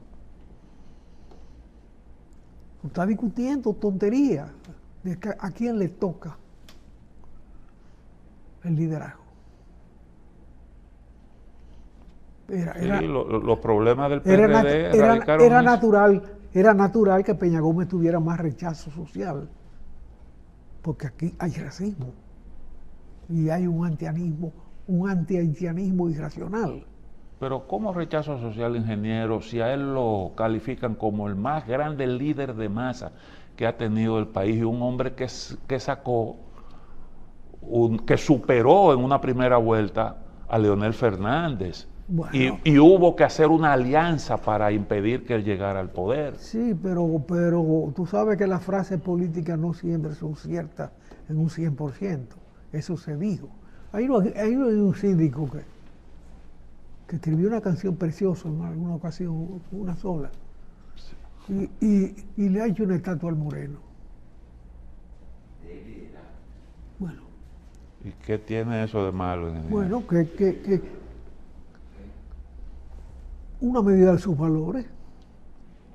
Está discutiendo tonterías de que a quién le toca el liderazgo. Los problemas del PRD radicaron era natural que Peña Gómez tuviera más rechazo social, porque aquí hay racismo y hay un anti-haitianismo irracional. Pero ¿cómo rechazo social, ingeniero, si a él lo califican como el más grande líder de masa que ha tenido el país y un hombre que sacó, que superó en una primera vuelta a Leonel Fernández? Bueno, y hubo que hacer una alianza para impedir que él llegara al poder. Sí, pero tú sabes que las frases políticas no siempre son ciertas en un 100%. Eso se dijo. Hay un síndico que escribió una canción preciosa en alguna ocasión, una sola, y le ha hecho una estatua al Moreno. Bueno. ¿Y qué tiene eso de malo? Bueno, que una medida de sus valores.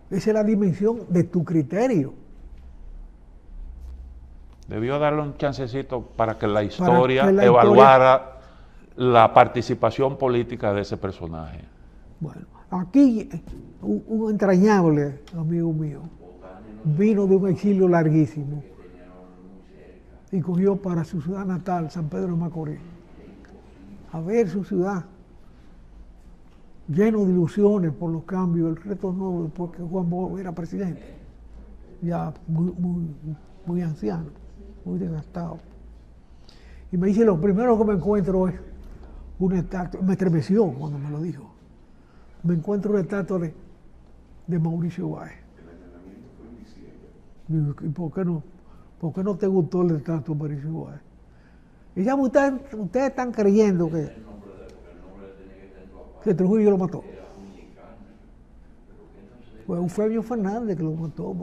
Esa es la dimensión de tu criterio. Debió darle un chancecito para que la historia evaluara la participación política de ese personaje. Bueno, aquí un entrañable amigo mío vino de un exilio larguísimo y cogió para su ciudad natal, San Pedro de Macorís, a ver su ciudad, lleno de ilusiones por los cambios. El retornó después que Juan Bosch era presidente, ya muy anciano, muy desgastado. Y me dice, lo primero que me encuentro es una estatua. Me estremeció cuando me lo dijo. Me encuentro una estatua de Mauricio Báez. Digo, ¿y por qué no te gustó la estatua de Mauricio Báez? Y ya ustedes están creyendo que Trujillo lo mató. Fue Eufemio Fernández que lo mató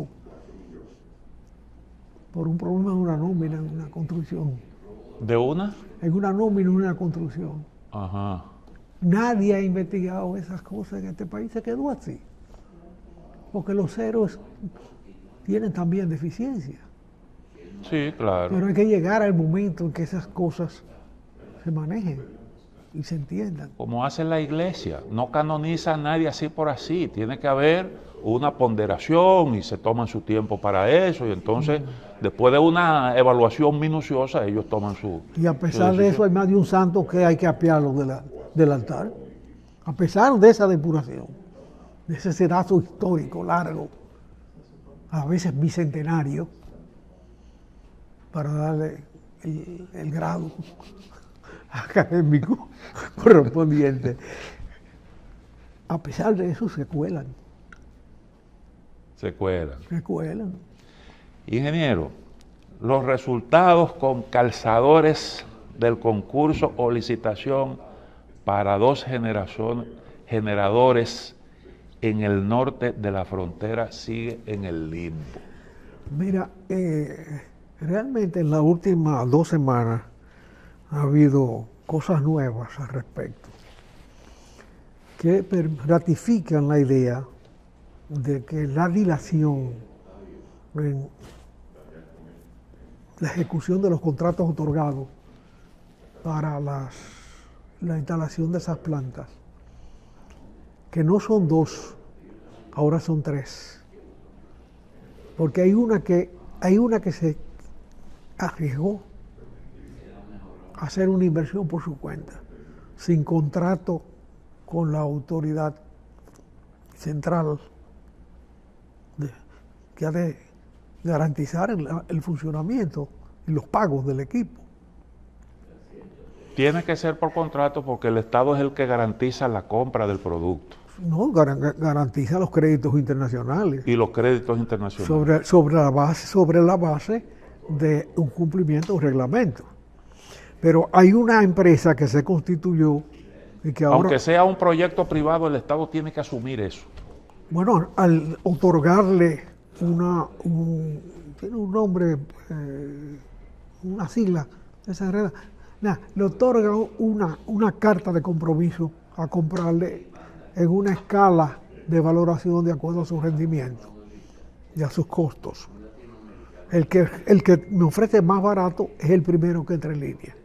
por un problema de una nómina en una construcción. ¿De una? En una nómina en una construcción. Ajá. Nadie ha investigado esas cosas en este país, se quedó así. Porque los héroes tienen también deficiencias. Sí, claro. Pero hay que llegar al momento en que esas cosas se manejen y se entiendan. Como hace la iglesia, no canoniza a nadie así por así, tiene que haber una ponderación y se toman su tiempo para eso y entonces después de una evaluación minuciosa ellos toman su Y a pesar de eso hay más de un santo que hay que apiarlo del altar, a pesar de esa depuración, de ese sedazo histórico largo, a veces bicentenario, para darle el grado académico correspondiente. a pesar de eso se cuelan. Se cuelan. Se cuelan. Ingeniero, los resultados con calzadores del concurso o licitación para 2 generadores en el norte de la frontera sigue en el limbo. Mira, realmente en las últimas 2 semanas ha habido cosas nuevas al respecto que ratifican la idea de que la dilación en la ejecución de los contratos otorgados para la instalación de esas plantas, que no son 2, ahora son 3, porque hay una que se arriesgó a hacer una inversión por su cuenta, sin contrato con la autoridad central que ha de garantizar el funcionamiento y los pagos del equipo. Tiene que ser por contrato porque el Estado es el que garantiza la compra del producto. No, garantiza los créditos internacionales. Y los créditos internacionales. Sobre la base de un cumplimiento de un reglamento. Pero hay una empresa que se constituyó y que ahora... Aunque sea un proyecto privado, el Estado tiene que asumir eso. Bueno, al otorgarle tiene un nombre, una sigla, esa red, le otorga una carta de compromiso a comprarle en una escala de valoración de acuerdo a su rendimiento y a sus costos. El que me ofrece más barato es el primero que entra en línea.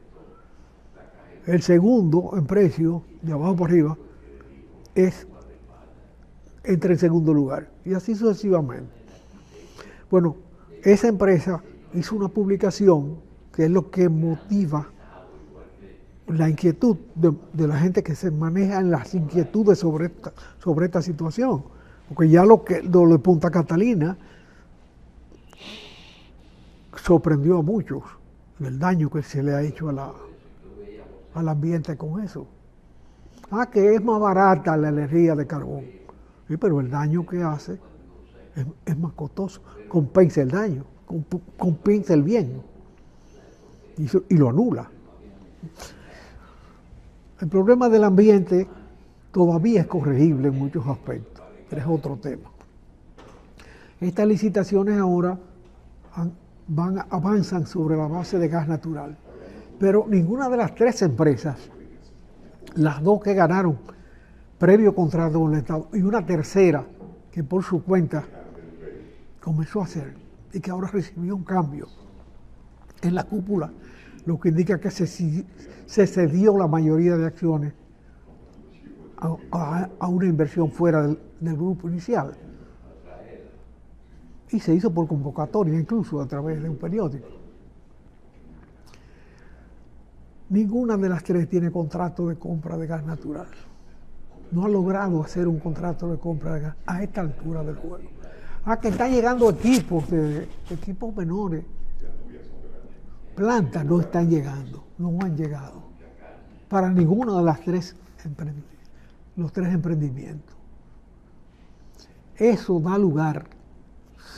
El segundo en precio, de abajo para arriba, entra en segundo lugar, y así sucesivamente. Bueno, esa empresa hizo una publicación que es lo que motiva la inquietud de la gente que se maneja en las inquietudes sobre esta situación. Porque ya lo de Punta Catalina sorprendió a muchos, el daño que se le ha hecho al ambiente con eso. Que es más barata la energía de carbón. Sí, pero el daño que hace es más costoso. Compensa el daño, compensa el bien y lo anula. El problema del ambiente todavía es corregible en muchos aspectos, pero es otro tema. Estas licitaciones ahora avanzan sobre la base de gas natural, pero ninguna de las 3 empresas, las 2 que ganaron previo contrato con el Estado y una tercera que por su cuenta comenzó a hacer y que ahora recibió un cambio en la cúpula, lo que indica que se cedió la mayoría de acciones a una inversión fuera del grupo inicial. Y se hizo por convocatoria, incluso a través de un periódico. Ninguna de las 3 tiene contrato de compra de gas natural. No ha logrado hacer un contrato de compra de gas a esta altura del juego. Que están llegando equipos menores. Plantas no están llegando, no han llegado. Para ninguno de las 3 emprendimientos. Eso da lugar.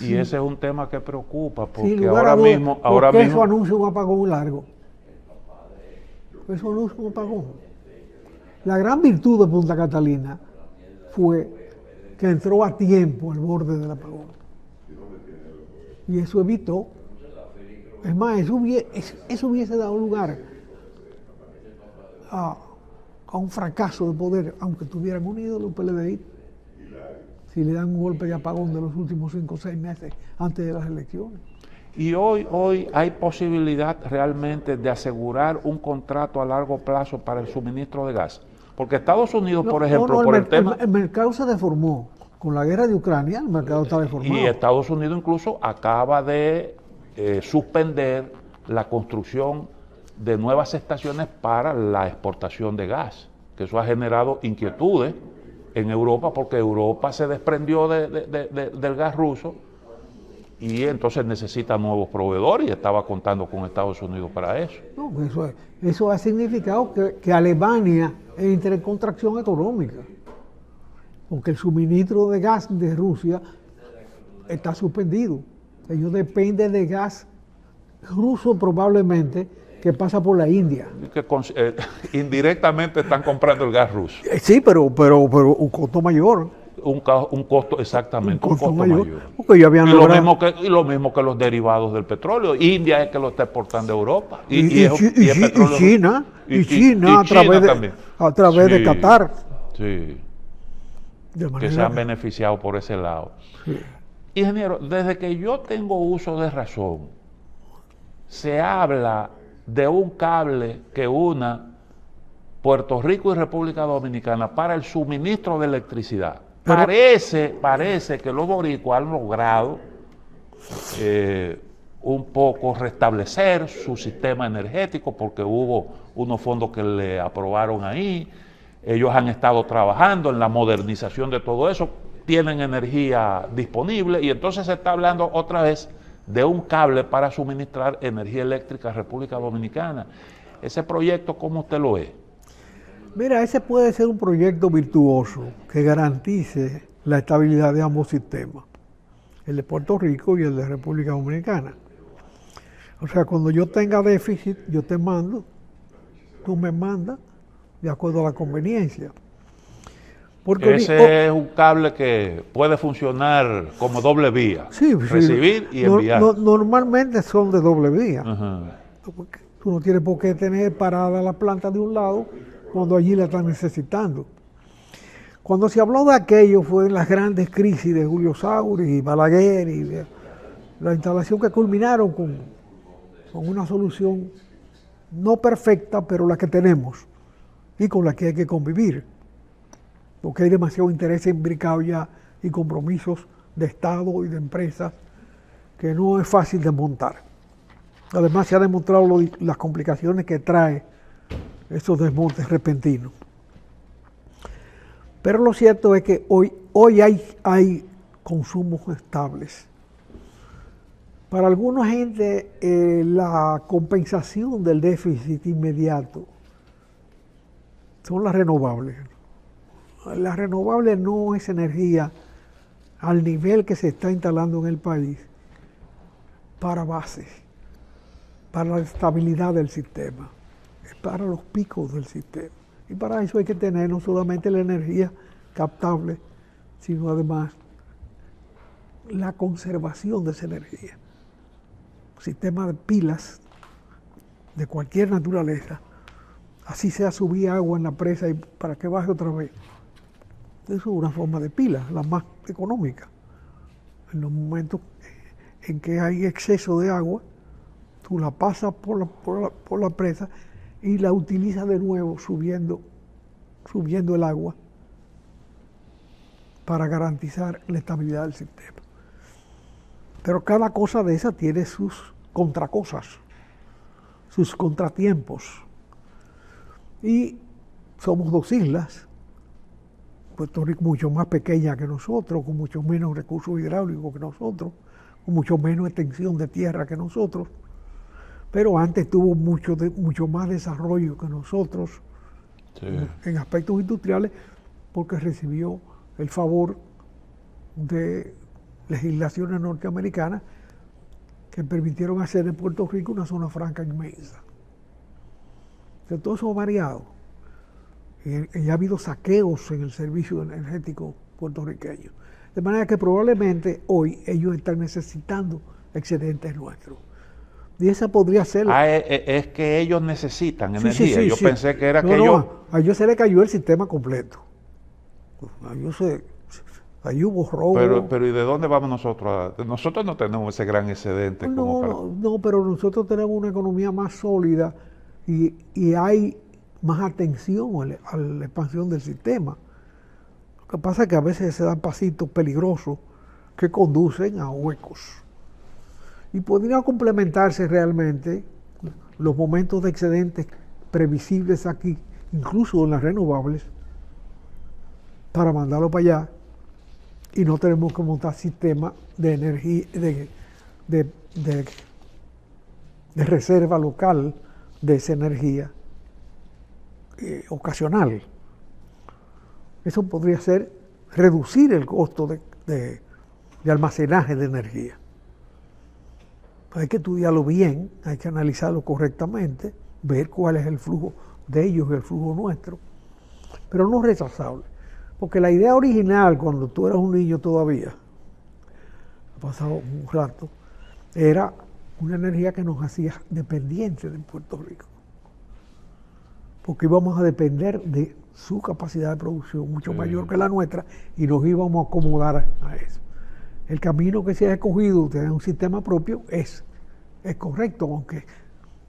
Y ese es un tema que preocupa, porque eso anuncia un apagón largo. Eso anuncia un apagón. La gran virtud de Punta Catalina fue que entró a tiempo al borde del apagón. Y eso evitó. Es más, eso hubiese dado lugar a un fracaso de poder, aunque tuvieran unido los PLDI, si le dan un golpe de apagón de los últimos 5 o 6 meses antes de las elecciones. Y hoy hay posibilidad realmente de asegurar un contrato a largo plazo para el suministro de gas. Porque Estados Unidos, por ejemplo, por el tema... El mercado se deformó. Con la guerra de Ucrania, el mercado está deformado. Y Estados Unidos incluso acaba de suspender la construcción de nuevas estaciones para la exportación de gas, que eso ha generado inquietudes en Europa, porque Europa se desprendió del gas ruso y entonces necesita nuevos proveedores y estaba contando con Estados Unidos para eso. No, eso ha significado que Alemania entre en contracción económica. porque el suministro de gas de Rusia está suspendido. Ellos dependen de gas ruso probablemente que pasa por la India. Que indirectamente están comprando el gas ruso. Sí, pero un costo mayor. Un costo, exactamente, Un costo mayor. mayor. Porque ya habían Y lo, logrado- mismo que los derivados del petróleo. India es que lo está exportando a Europa. y petróleo- China, y China a también. través de Sí, Qatar. Sí, De que manera, se han beneficiado por ese lado. sí. Ingeniero, desde que yo tengo uso de razón, se habla de un cable que una Puerto Rico y República Dominicana para el suministro de electricidad. Pero- Parece que los boricuas han logrado un poco restablecer su sistema energético porque hubo unos fondos que le aprobaron ahí. Ellos han estado trabajando en la modernización de todo eso, tienen energía disponible y entonces se está hablando otra vez de un cable para suministrar energía eléctrica a República Dominicana. Ese proyecto, ¿cómo usted lo ve? Mira, ese puede ser un proyecto virtuoso que garantice la estabilidad de ambos sistemas, el de Puerto Rico y el de República Dominicana. O sea, cuando yo tenga déficit, yo te mando, tú me mandas, de acuerdo a la conveniencia. Porque Ese es un cable que puede funcionar como doble vía, sí, recibir y enviar. Normalmente son de doble vía. Ajá. Porque tú no tienes por qué tener parada la planta de un lado cuando allí la están necesitando. Cuando se habló de aquello fue en las grandes crisis de Julio Sauri y Balaguer y de la instalación que culminaron con una solución no perfecta, pero la que tenemos y con la que hay que convivir. Porque hay demasiado interés imbricado ya y compromisos de Estado y de empresas que no es fácil de montar. Además se ha demostrado las complicaciones que trae esos desmontes repentinos. Pero lo cierto es que hoy hay consumos estables. Para alguna gente la compensación del déficit inmediato son las renovables. La renovable no es energía al nivel que se está instalando en el país para bases, para la estabilidad del sistema, es para los picos del sistema. Y para eso hay que tener no solamente la energía captable, sino además la conservación de esa energía. Sistema de pilas de cualquier naturaleza, así sea subir agua en la presa y para que baje otra vez. Eso es una forma de pila, la más económica. En los momentos en que hay exceso de agua, tú la pasas por la presa y la utilizas de nuevo subiendo el agua para garantizar la estabilidad del sistema. Pero cada cosa de esa tiene sus contracosas, sus contratiempos. Y somos dos islas, Puerto Rico mucho más pequeña que nosotros, con mucho menos recursos hidráulicos que nosotros, con mucho menos extensión de tierra que nosotros, pero antes tuvo mucho más desarrollo que nosotros Sí. en aspectos industriales, porque recibió el favor de legislaciones norteamericanas que permitieron hacer de Puerto Rico una zona franca inmensa. Entonces, todo eso ha variado. Y ha habido saqueos en el servicio energético puertorriqueño. De manera que probablemente hoy ellos están necesitando excedentes nuestros. Y esa podría ser... Es que ellos necesitan Sí, energía. sí, Yo sí. pensé que era No, que no, ellos... a ellos se le cayó el sistema completo. Ahí hubo robo. Pero ¿y de dónde vamos nosotros? Nosotros no tenemos ese gran excedente como para... No, pero nosotros tenemos una economía más sólida y hay más atención a la expansión del sistema. Lo que pasa es que a veces se dan pasitos peligrosos que conducen a huecos. Y podría complementarse realmente los momentos de excedentes previsibles aquí, incluso en las renovables, para mandarlo para allá y no tenemos que montar sistemas de energía, de reserva local de esa energía ocasional. Eso podría ser reducir el costo de almacenaje de energía. Hay que estudiarlo bien, hay que analizarlo correctamente, ver cuál es el flujo de ellos y el flujo nuestro, pero no rechazable. Porque la idea original, cuando tú eras un niño todavía, ha pasado un rato, era una energía que nos hacía dependientes de Puerto Rico. Porque íbamos a depender de su capacidad de producción mucho mayor que la nuestra y nos íbamos a acomodar a eso. El camino que se ha escogido de tener un sistema propio es correcto, aunque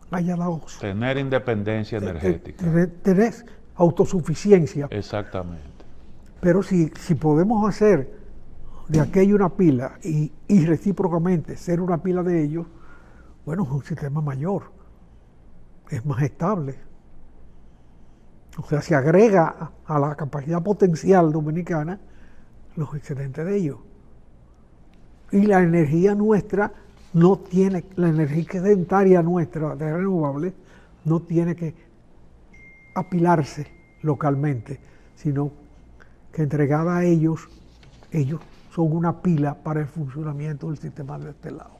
haya dado... Tener independencia energética. Tener autosuficiencia. Exactamente. Pero si podemos hacer de aquello una pila y recíprocamente ser una pila de ellos, bueno, es un sistema mayor, es más estable. O sea, se agrega a la capacidad potencial dominicana los excedentes de ellos. Y la energía nuestra no tiene, la energía excedentaria nuestra de renovables no tiene que apilarse localmente, sino que entregada a ellos son una pila para el funcionamiento del sistema de este lado.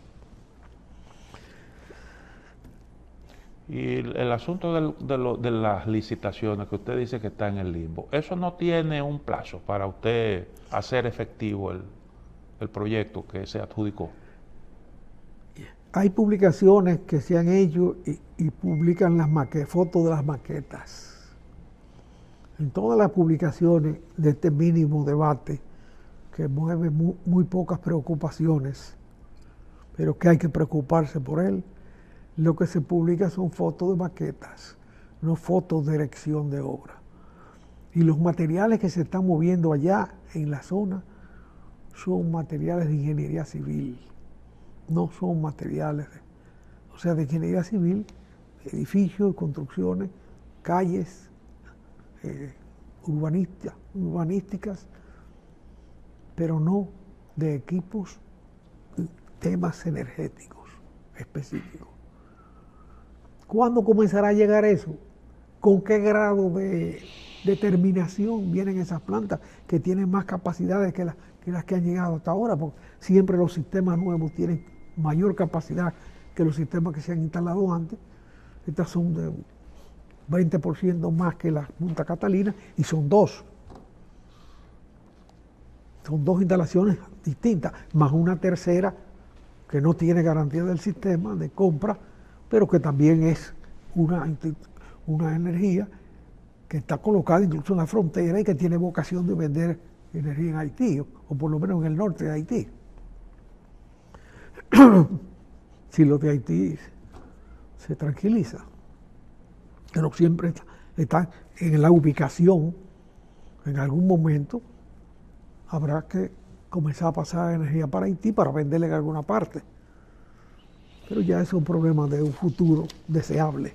Y el asunto de las licitaciones que usted dice que está en el limbo, ¿eso no tiene un plazo para usted hacer efectivo el proyecto que se adjudicó? Hay publicaciones que se han hecho y publican las fotos de las maquetas. En todas las publicaciones de este mínimo debate, que mueve muy pocas preocupaciones, pero que hay que preocuparse por él, lo que se publica son fotos de maquetas, no fotos de erección de obra. Y los materiales que se están moviendo allá en la zona son materiales de ingeniería civil, no son materiales de ingeniería civil, edificios, construcciones, calles, urbanísticas, pero no de equipos, temas energéticos específicos. ¿Cuándo comenzará a llegar eso? ¿Con qué grado de determinación vienen esas plantas que tienen más capacidades que las que han llegado hasta ahora? Porque siempre los sistemas nuevos tienen mayor capacidad que los sistemas que se han instalado antes. Estas son de 20% más que la Punta Catalina y son dos. Son dos instalaciones distintas, más una tercera que no tiene garantía del sistema de compra, pero que también es una energía que está colocada incluso en la frontera y que tiene vocación de vender energía en Haití, o por lo menos en el norte de Haití. Si lo de Haití se tranquiliza, pero siempre está en la ubicación, en algún momento habrá que comenzar a pasar energía para Haití para venderla en alguna parte. Pero ya es un problema de un futuro deseable.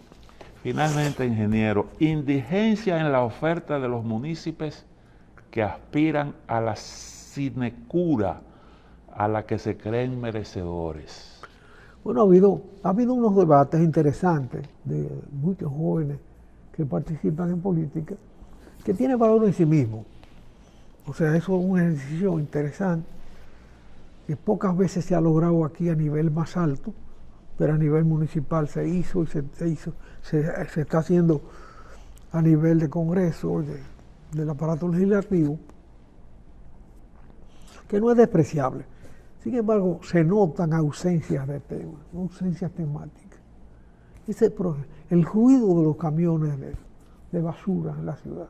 Finalmente, ingeniero, indigencia en la oferta de los municipios que aspiran a la sinecura a la que se creen merecedores. Bueno, ha habido unos debates interesantes de muchos jóvenes que participan en política, que tienen valor en sí mismo. O sea, eso es un ejercicio interesante, que pocas veces se ha logrado aquí a nivel más alto, pero a nivel municipal se hizo y se está haciendo a nivel de Congreso, del aparato legislativo, que no es despreciable. Sin embargo, se notan ausencias de temas, ausencias temáticas. El ruido de los camiones de basura en la ciudad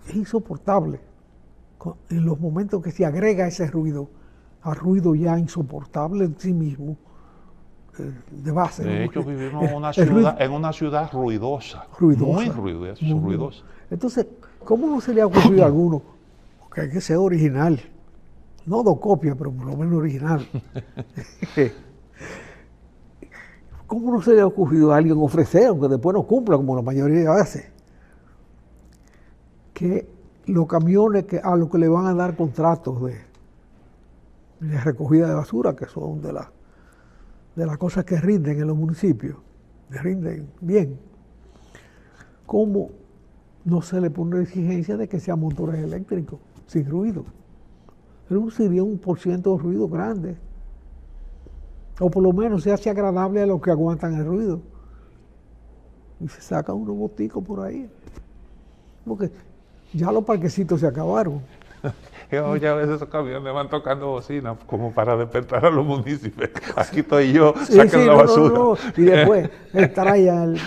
es insoportable. En los momentos que se agrega ese ruido, a ruido ya insoportable en sí mismo, de base. De hecho, vivimos en una ciudad ruidosa, muy ruidosa. Entonces, ¿cómo no se le ha ocurrido a alguno? Porque hay que ser original. No dos copias, pero por lo menos original. ¿Cómo no se le ha ocurrido a alguien ofrecer, aunque después no cumpla, como la mayoría hace, que los camiones a los que le van a dar contratos de recogida de basura, que son de las cosas que rinden en los municipios, rinden bien, cómo no se le pone la exigencia de que sean motores eléctricos, sin ruido. Pero sería un % de ruido grande. O por lo menos se hace agradable a los que aguantan el ruido. Y se sacan unos boticos por ahí. Porque ya los parquecitos se acabaron. Ya a veces esos camiones van tocando bocina como para despertar a los municipios. Aquí estoy yo, saquen la basura. No. Y después trae el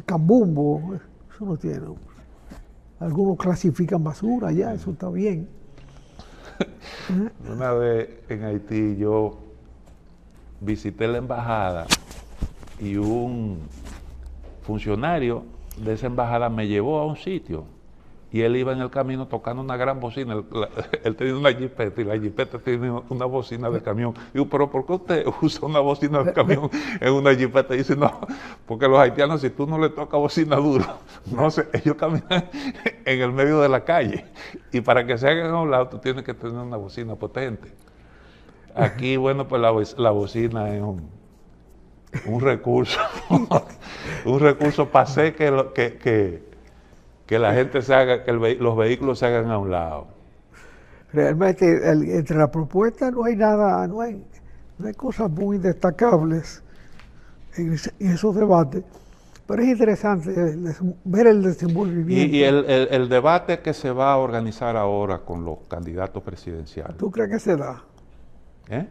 cambumbo. Eso no tiene. Algunos clasifican basura, ya, eso está bien. Una vez en Haití yo visité la embajada y un funcionario de esa embajada me llevó a un sitio y él iba en el camino tocando una gran bocina. Él tenía una jipeta y la jipeta tenía una bocina de camión. Digo, pero ¿por qué usted usa una bocina de camión en una jipeta? Y dice, no, porque los haitianos, si tú no le tocas bocina duro, no sé, ellos caminan en el medio de la calle. Y para que se hagan a un lado, tú tienes que tener una bocina potente. Aquí, bueno, pues la bocina es un recurso, un recurso para hacer que la gente se haga, que los vehículos se hagan a un lado. Realmente entre las propuestas no hay nada, no hay cosas muy destacables en esos debates, pero es interesante ver el desenvolvimiento. Y el debate que se va a organizar ahora con los candidatos presidenciales. ¿Tú crees que se da? ¿Eh?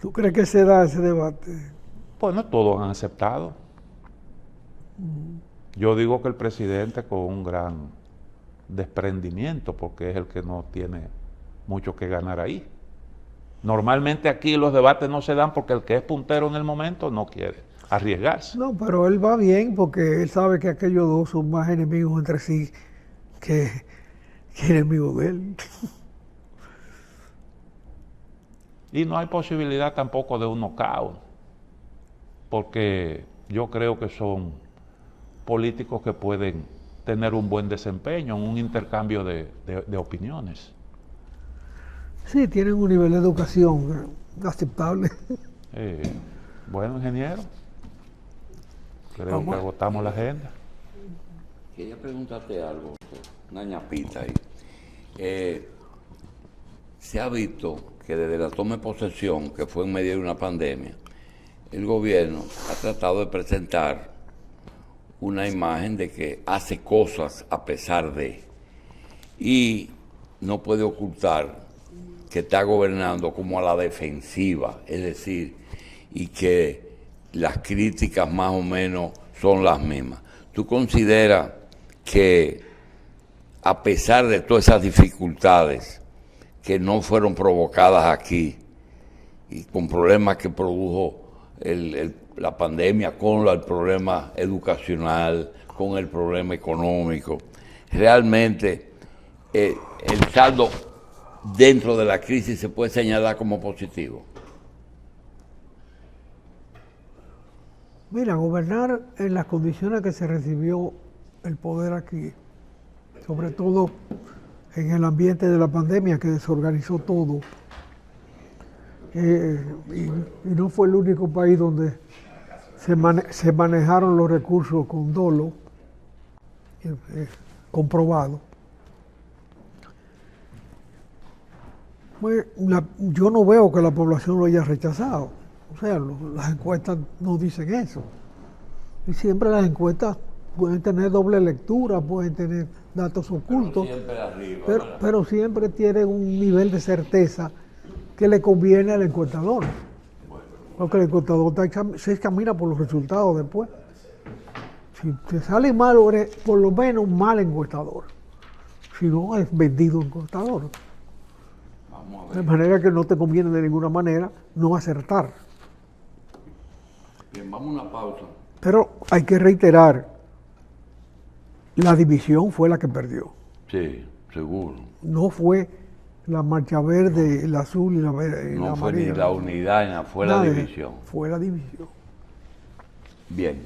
¿Tú crees que se da ese debate? Bueno, todos han aceptado. Yo digo que el presidente con un gran desprendimiento, porque es el que no tiene mucho que ganar ahí. Normalmente aquí los debates no se dan porque el que es puntero en el momento no quiere arriesgarse. No, pero él va bien porque él sabe que aquellos dos son más enemigos entre sí que enemigos de él. Y no hay posibilidad tampoco de un knockout, porque yo creo que son políticos que pueden tener un buen desempeño en un intercambio de opiniones. Sí, tienen un nivel de educación aceptable. Bueno, ingeniero, creo que agotamos la agenda. Quería preguntarte algo, una ñapita ahí. Se ha visto que desde la toma de posesión, que fue en medio de una pandemia, el gobierno ha tratado de presentar una imagen de que hace cosas a pesar de, y no puede ocultar que está gobernando como a la defensiva, es decir, y que las críticas más o menos son las mismas. ¿Tú consideras que a pesar de todas esas dificultades que no fueron provocadas aquí y con problemas que produjo la pandemia, con el problema educacional, con el problema económico, realmente el saldo dentro de la crisis se puede señalar como positivo? Mira, gobernar en las condiciones que se recibió el poder aquí, sobre todo en el ambiente de la pandemia que desorganizó todo, y no fue el único país donde se manejaron los recursos con dolo, comprobado. Pues, yo no veo que la población lo haya rechazado. O sea, las encuestas no dicen eso. Y siempre las encuestas pueden tener doble lectura, pueden tener datos ocultos, pero siempre tienen un nivel de certeza que le conviene al encuestador. Porque el encuestador se camina por los resultados después. Si te sale mal, eres por lo menos un mal encuestador. Si no, es vendido encuestador. De manera que no te conviene de ninguna manera no acertar. Bien, vamos a una pausa. Pero hay que reiterar, la división fue la que perdió. Sí, seguro. No fue la marcha verde, el azul y la verde. No la fue ni amarilla. la unidad, fue la división. Fue la división. Bien.